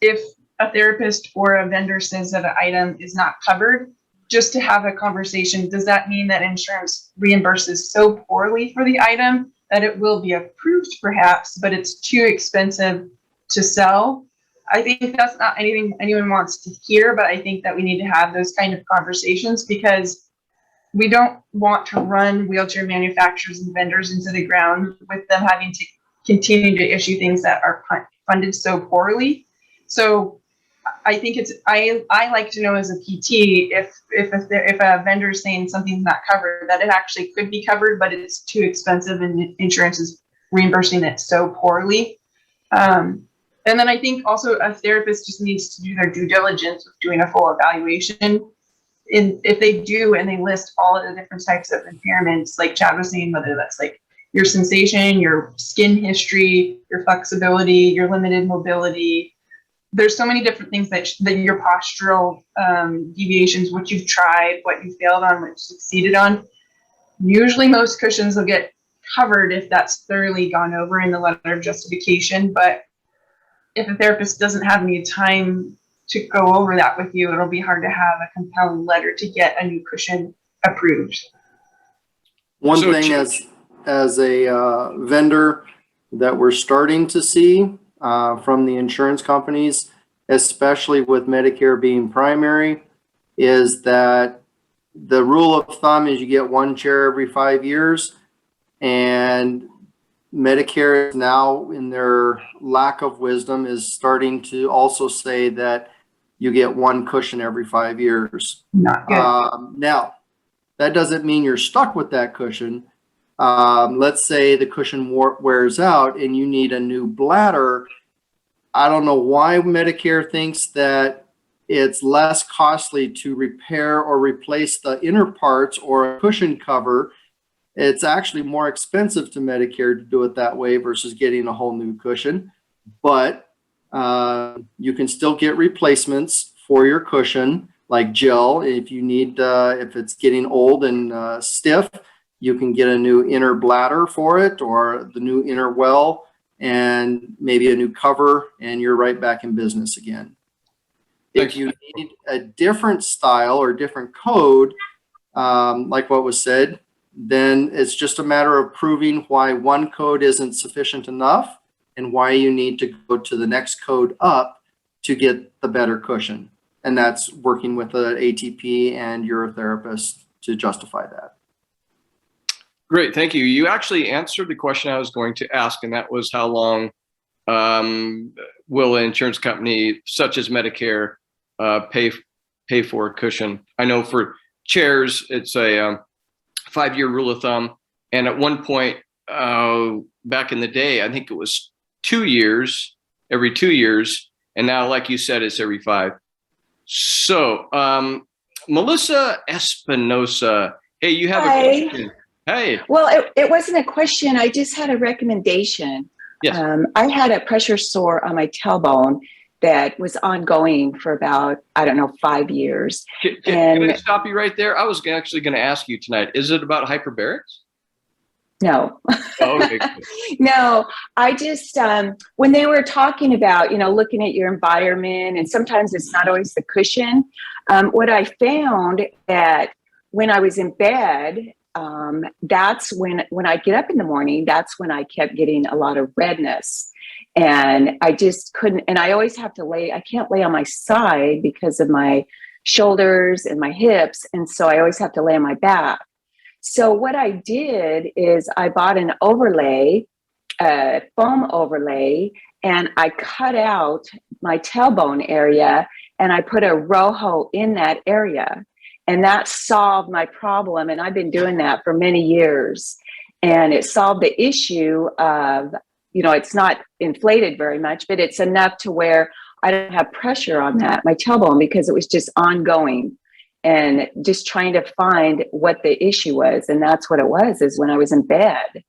D: if a therapist or a vendor says that an item is not covered, just to have a conversation. Does that mean that insurance reimburses so poorly for the item that it will be approved perhaps, but it's too expensive to sell? I think that's not anything anyone wants to hear, but I think that we need to have those kind of conversations because we don't want to run wheelchair manufacturers and vendors into the ground with them having to continue to issue things that are funded so poorly. So I think I like to know as a PT if a vendor is saying something's not covered, that it actually could be covered, but it's too expensive and insurance is reimbursing it so poorly. And then I think also a therapist just needs to do their due diligence with doing a full evaluation. If they do and they list all of the different types of impairments, like Chad was saying, whether that's like your sensation, your skin history, your flexibility, your limited mobility, there's so many different things that your postural deviations, what you've tried, what you failed on, what you succeeded on. Usually most cushions will get covered if that's thoroughly gone over in the letter of justification. But if a therapist doesn't have any time to go over that with you, it'll be hard to have a compelling letter to get a new cushion approved.
F: One thing as a vendor that we're starting to see from the insurance companies, especially with Medicare being primary, is that the rule of thumb is you get 1 chair every 5 years, and Medicare is now, in their lack of wisdom, is starting to also say that you get 1 cushion every 5 years.
D: Not good.
F: Now, that doesn't mean you're stuck with that cushion. Let's say the cushion wears out and you need a new bladder. I don't know why Medicare thinks that it's less costly to repair or replace the inner parts or a cushion cover. It's actually more expensive to Medicare to do it that way versus getting a whole new cushion. But you can still get replacements for your cushion, like gel. If you need, if it's getting old and stiff, you can get a new inner bladder for it, or the new inner well, and maybe a new cover, and you're right back in business again. If you need a different style or different code, like what was said, then it's just a matter of proving why one code isn't sufficient enough and why you need to go to the next code up to get the better cushion. And that's working with the ATP and your therapist to justify that.
B: Great, thank you. You actually answered the question I was going to ask, and that was how long will an insurance company such as Medicare pay for a cushion? I know for chairs, it's a 5-year rule of thumb. And at one point back in the day, I think it was 2 years, every 2 years. And now, like you said, it's every 5. So Melissa Espinosa, hey, you have a question. Hey.
G: Well, it wasn't a question. I just had a recommendation.
B: Yes.
G: I had a pressure sore on my tailbone that was ongoing for about, I don't know, 5 years.
B: Can I stop you right there? I was actually going to ask you tonight, is it about hyperbarics?
G: No.
B: Oh, okay.
G: No, I just, when they were talking about, looking at your environment, and sometimes it's not always the cushion, what I found that when I was in bed, that's when I get up in the morning, that's when I kept getting a lot of redness. And I just couldn't, and I always have to I can't lay on my side because of my shoulders and my hips. And so I always have to lay on my back. So what I did is I bought an overlay, a foam overlay, and I cut out my tailbone area and I put a ROHO in that area. And that solved my problem. And I've been doing that for many years. And it solved the issue of, it's not inflated very much, but it's enough to where I don't have pressure on my tailbone, because it was just ongoing and just trying to find what the issue was. And that's what it was, is when I was in bed,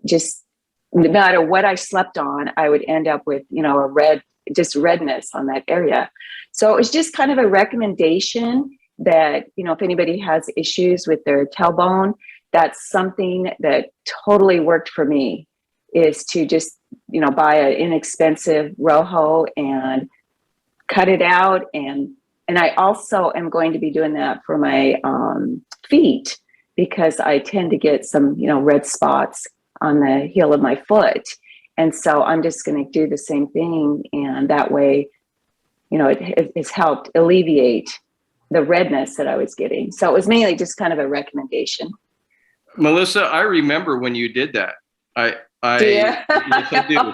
G: just no matter what I slept on, I would end up with, redness on that area. So it was just kind of a recommendation that, if anybody has issues with their tailbone, that's something that totally worked for me, is to just, buy an inexpensive ROHO and cut it out. And I also am going to be doing that for my feet, because I tend to get some, red spots on the heel of my foot. And so I'm just going to do the same thing. And that way, it has helped alleviate the redness that I was getting. So it was mainly just kind of a recommendation.
B: Melissa, I remember when you did that. Yes, I do.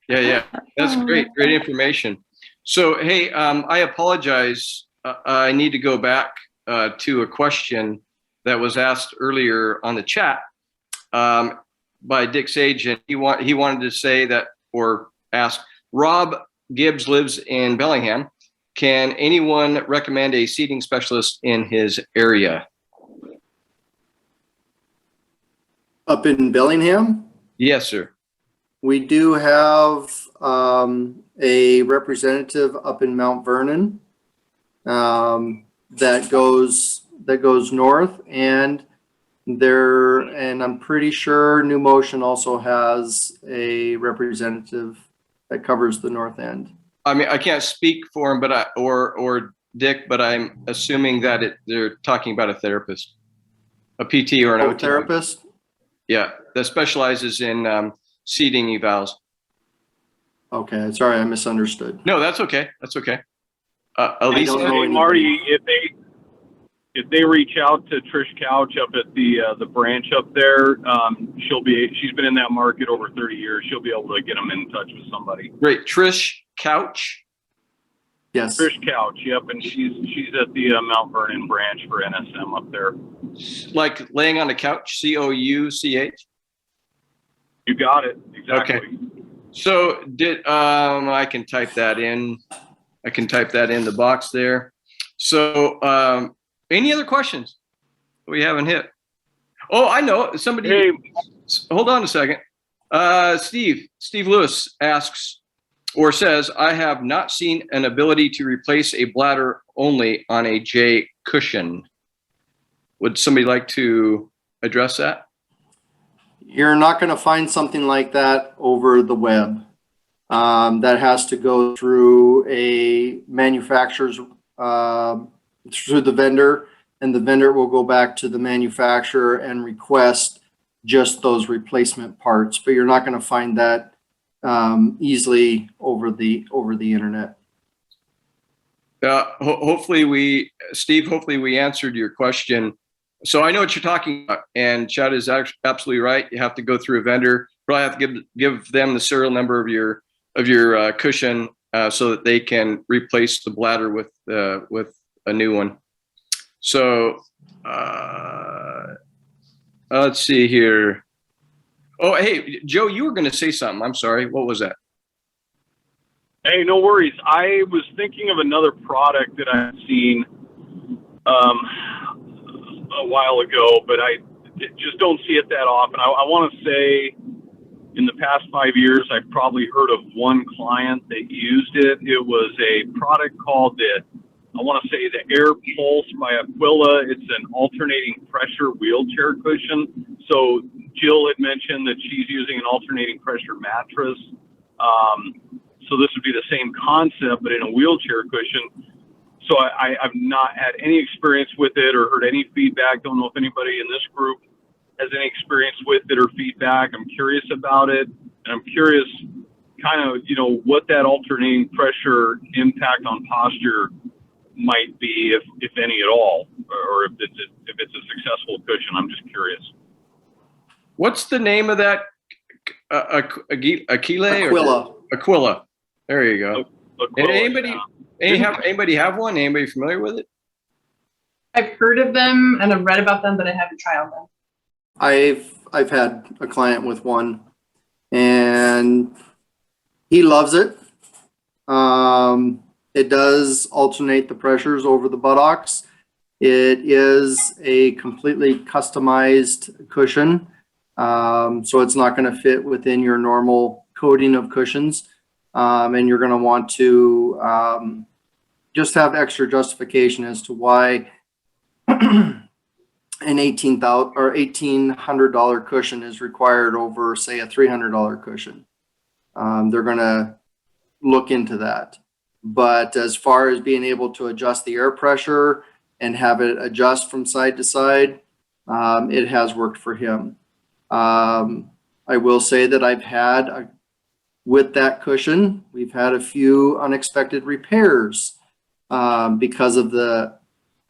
B: Yeah. That's great information. So, hey, I apologize. I need to go back to a question that was asked earlier on the chat by Dick Sage, and he wanted to say that, or ask, Rob Gibbs lives in Bellingham. Can anyone recommend a seating specialist in his area?
F: Up in Bellingham?
B: Yes, sir.
F: We do have a representative up in Mount Vernon that goes north, and I'm pretty sure Numotion also has a representative that covers the north end.
B: I mean, I can't speak for him, but or Dick, but I'm assuming that they're talking about a therapist, a PT or an OT
F: therapist.
B: Yeah, that specializes in seating evals.
F: Okay, sorry, I misunderstood.
B: No, that's okay. That's okay. Elisa,
E: hey, Marty, if they reach out to Trish Couch up at the branch up there, she's been in that market over 30 years. She'll be able to get them in touch with somebody.
B: Great, Trish Couch.
F: Yes.
E: Trish Couch, yep, and she's at the Mount Vernon branch for NSM up there.
B: Like laying on a couch, COUCH.
E: You got it, exactly.
B: Okay. So I can type that in. I can type that in the box there. So any other questions we haven't hit? Oh, I know somebody.
E: Hey.
B: Hold on a second. Steve Lewis asks or says, I have not seen an ability to replace a bladder only on a J cushion. Would somebody like to address that?
F: You're not going to find something like that over the web. that has to go through a manufacturer's, through the vendor, and the vendor will go back to the manufacturer and request just those replacement parts, but you're not going to find that easily over the internet.
B: Hopefully Steve, hopefully we answered your question. So I know what you're talking about, and Chad is absolutely right. You have to go through a vendor. Probably have to give them the serial number of your cushion so that they can replace the bladder with a new one. So let's see here. Oh, hey, Joe, you were going to say something. I'm sorry. What was that?
E: Hey, no worries. I was thinking of another product that I've seen a while ago, but I just don't see it that often. I want to say in the past 5 years, I've probably heard of one client that used it. It was a product called the Air Pulse by Aquilla. It's an alternating pressure wheelchair cushion. So Jill had mentioned that she's using an alternating pressure mattress. So this would be the same concept, but in a wheelchair cushion. So I've not had any experience with it or heard any feedback. Don't know if anybody in this group has any experience with it or feedback. I'm curious about it. And I'm curious kind of, what that alternating pressure impact on posture might be, if any at all, or if it's a successful cushion. I'm just curious.
B: What's the name of that?
F: Aquilla.
B: Aquilla. There you go.
E: Aquilla,
B: Anybody have one? Anybody familiar with it?
D: I've heard of them and I've read about them, but I haven't tried them.
F: I've had a client with one, and he loves it. It does alternate the pressures over the buttocks. It is a completely customized cushion, so it's not going to fit within your normal coating of cushions, and you're going to want to just have extra justification as to why an $1,800 or $1,800 cushion is required over, say, a $300 cushion. They're going to look into that. But as far as being able to adjust the air pressure and have it adjust from side to side, it has worked for him. I will say that I've had, with that cushion, we've had a few unexpected repairs because of the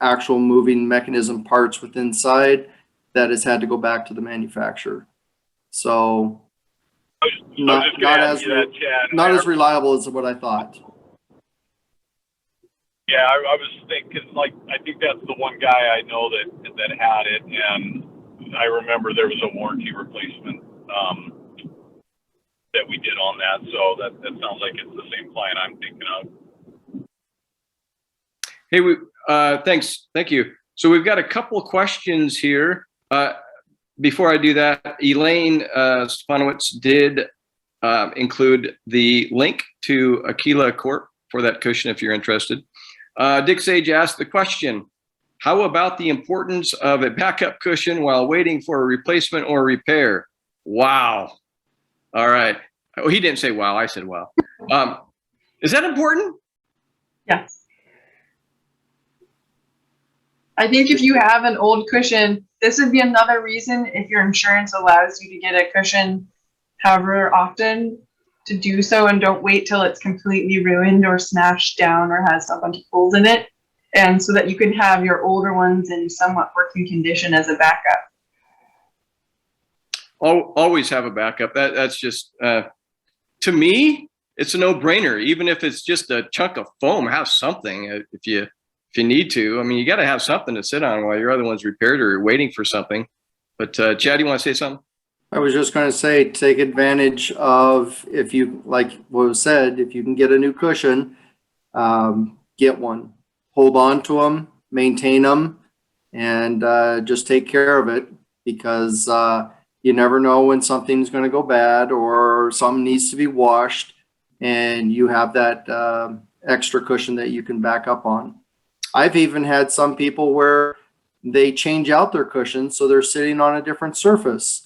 F: actual moving mechanism parts within inside that has had to go back to the manufacturer. So not as reliable as what I thought.
E: Yeah, I was thinking, I think that's the one guy I know that had it, and I remember there was a warranty replacement that we did on that. So that sounds like it's the same client I'm thinking of.
B: Hey, thank you. So we've got a couple questions here. Before I do that, Elaine Stepanowicz did include the link to Aquilla Corp for that cushion if you're interested. Dick Sage asked the question, how about the importance of a backup cushion while waiting for a replacement or repair? Wow. All right. Oh, he didn't say wow. I said wow. Is that important?
D: Yes. I think if you have an old cushion, this would be another reason, if your insurance allows you to get a cushion however often, to do so, and don't wait till it's completely ruined or smashed down or has a bunch of holes in it, and so that you can have your older ones in somewhat working condition as a backup.
B: Always have a backup. That's just to me, it's a no-brainer. Even if it's just a chunk of foam, have something if you need to. I mean, you got to have something to sit on while your other one's repaired or waiting for something. But Chad, you want to say something?
F: I was just going to say, take advantage of, if you, like what was said, if you can get a new cushion, get one. Hold on to them, maintain them, and just take care of it, because you never know when something's going to go bad or something needs to be washed, and you have that extra cushion that you can back up on. I've even had some people where they change out their cushions so they're sitting on a different surface.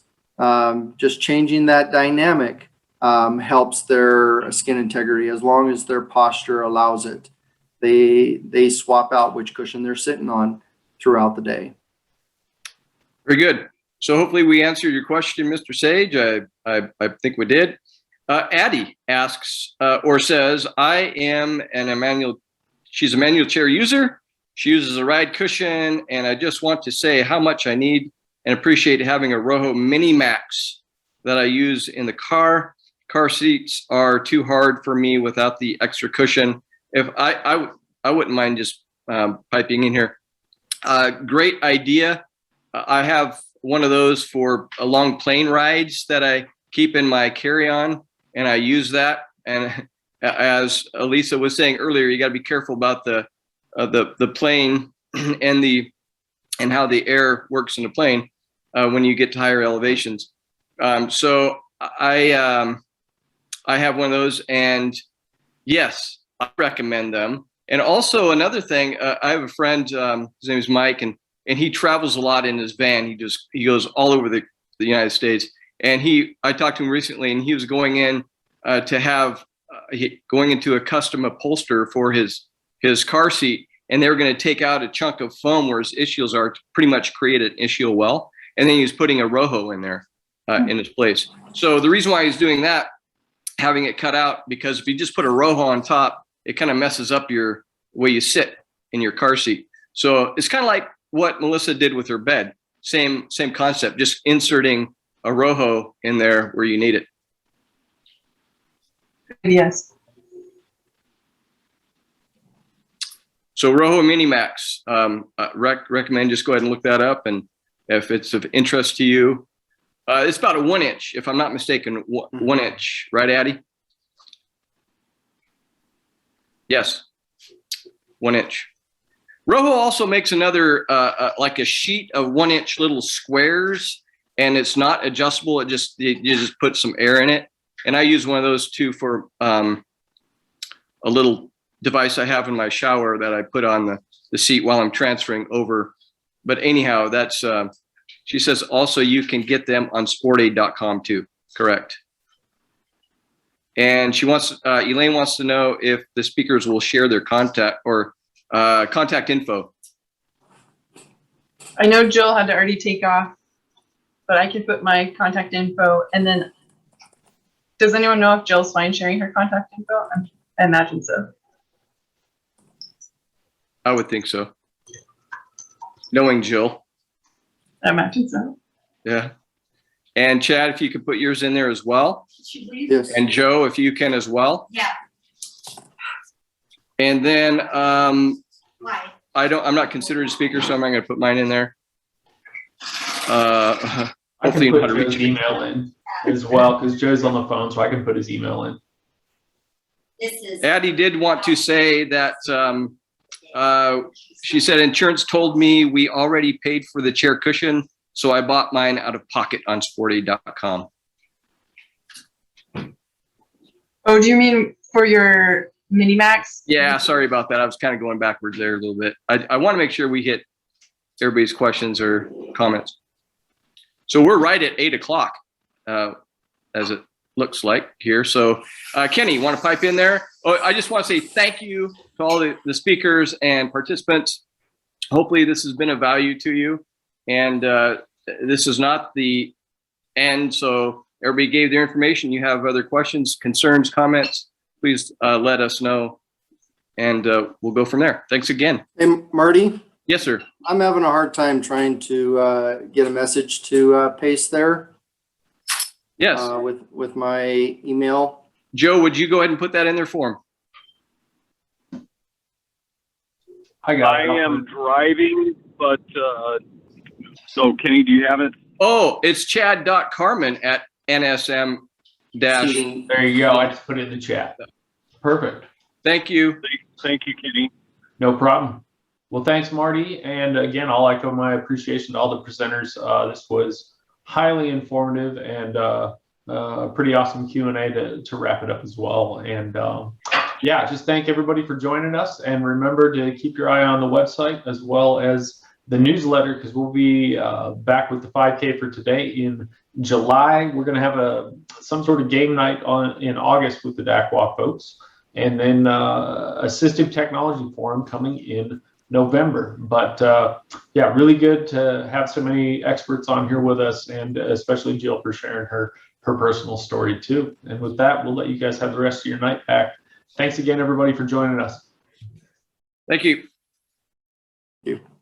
F: Just changing that dynamic helps their skin integrity as long as their posture allows it. They swap out which cushion they're sitting on throughout the day.
B: Very good. So hopefully we answered your question, Mr. Sage. I think we did. Addie asks or says, I am she's a manual chair user. She uses a ride cushion, and I just want to say how much I need and appreciate having a ROHO Mini Max that I use in the car. Car seats are too hard for me without the extra cushion. If I wouldn't mind just piping in here. Great idea. I have one of those for long plane rides that I keep in my carry-on, and I use that. And as Elisa was saying earlier, you got to be careful about the plane and how the air works in the plane when you get to higher elevations. So I have one of those, and yes, I recommend them. And also another thing, I have a friend, his name is Mike, and he travels a lot in his van. He goes all over the United States. And I talked to him recently, and he was going in going into a custom upholster for his car seat, and they were going to take out a chunk of foam where his ischials are to pretty much create an ischial well, and then he was putting a ROHO in there in its place. So the reason why he's doing that, having it cut out, because if you just put a ROHO on top, it kind of messes up your way you sit in your car seat. So it's kind of like what Melissa did with her bed. Same concept, just inserting a ROHO in there where you need it.
D: Yes.
B: So ROHO Mini Max, recommend just go ahead and look that up, and if it's of interest to you, it's about a 1 inch, if I'm not mistaken, 1 inch, right, Addie? Yes, 1 inch. ROHO also makes another, like a sheet of 1 inch little squares, and it's not adjustable. You just put some air in it. And I use one of those too for a little device I have in my shower that I put on the seat while I'm transferring over. But anyhow, that's, she says also you can get them on sportaid.com too. Correct. And Elaine wants to know if the speakers will share their contact info.
D: I know Jill had to already take off, but I could put my contact info. And then, does anyone know if Jill's fine sharing her contact info? I imagine so.
B: I would think so. Knowing Jill.
D: I imagine so.
B: Yeah. And Chad, if you could put yours in there as well.
F: Yes.
B: And Joe, if you can as well.
H: Yeah.
B: And then
H: Why?
B: I'm not considered a speaker, so I'm not going to put mine in there.
A: I
B: Hopefully
A: can
B: you know how
A: put
B: to
A: Joe's
B: reach me.
A: email in as well, because Joe's on the phone, so I can put his email in.
H: This is.
B: Addie did want to say that she said insurance told me we already paid for the chair cushion, so I bought mine out of pocket on sportaid.com.
D: Oh, do you mean for your Mini Max?
B: Yeah, sorry about that. I was kind of going backwards there a little bit. I want to make sure we hit everybody's questions or comments. So we're right at 8 o'clock, as it looks like here. So Kenny, want to pipe in there? Oh, I just want to say thank you to all the speakers and participants. Hopefully this has been of value to you. And this is not the end. So everybody gave their information. You have other questions, concerns, comments, please let us know. And we'll go from there. Thanks again.
F: Hey, Marty,
B: Yes, sir.
F: I'm having a hard time trying to get a message to paste there
B: Yes.
F: with my email.
B: Joe, would you go ahead and put that in there for him?
A: I got it.
E: I am driving, but so Kenny, do you have it?
B: Oh, it's chad.carmen at nsm dash.
F: Seating.
A: There you go. I just put it in the chat. Perfect.
B: Thank you.
E: Thank you, Kenny.
A: No problem. Well, thanks, Marty. And again, I'll echo my appreciation to all the presenters. This was highly informative and pretty awesome Q&A to wrap it up as well. And yeah, just thank everybody for joining us. And remember to keep your eye on the website as well as the newsletter, because we'll be back with the 5K for today in July, we're going to have some sort of game night in August with the DAC-WA folks, and then assistive technology forum coming in November. But yeah, really good to have so many experts on here with us, and especially Jill for sharing her personal story too. And with that, we'll let you guys have the rest of your night back. Thanks again, everybody, for joining us.
B: Thank you.
F: Thank you.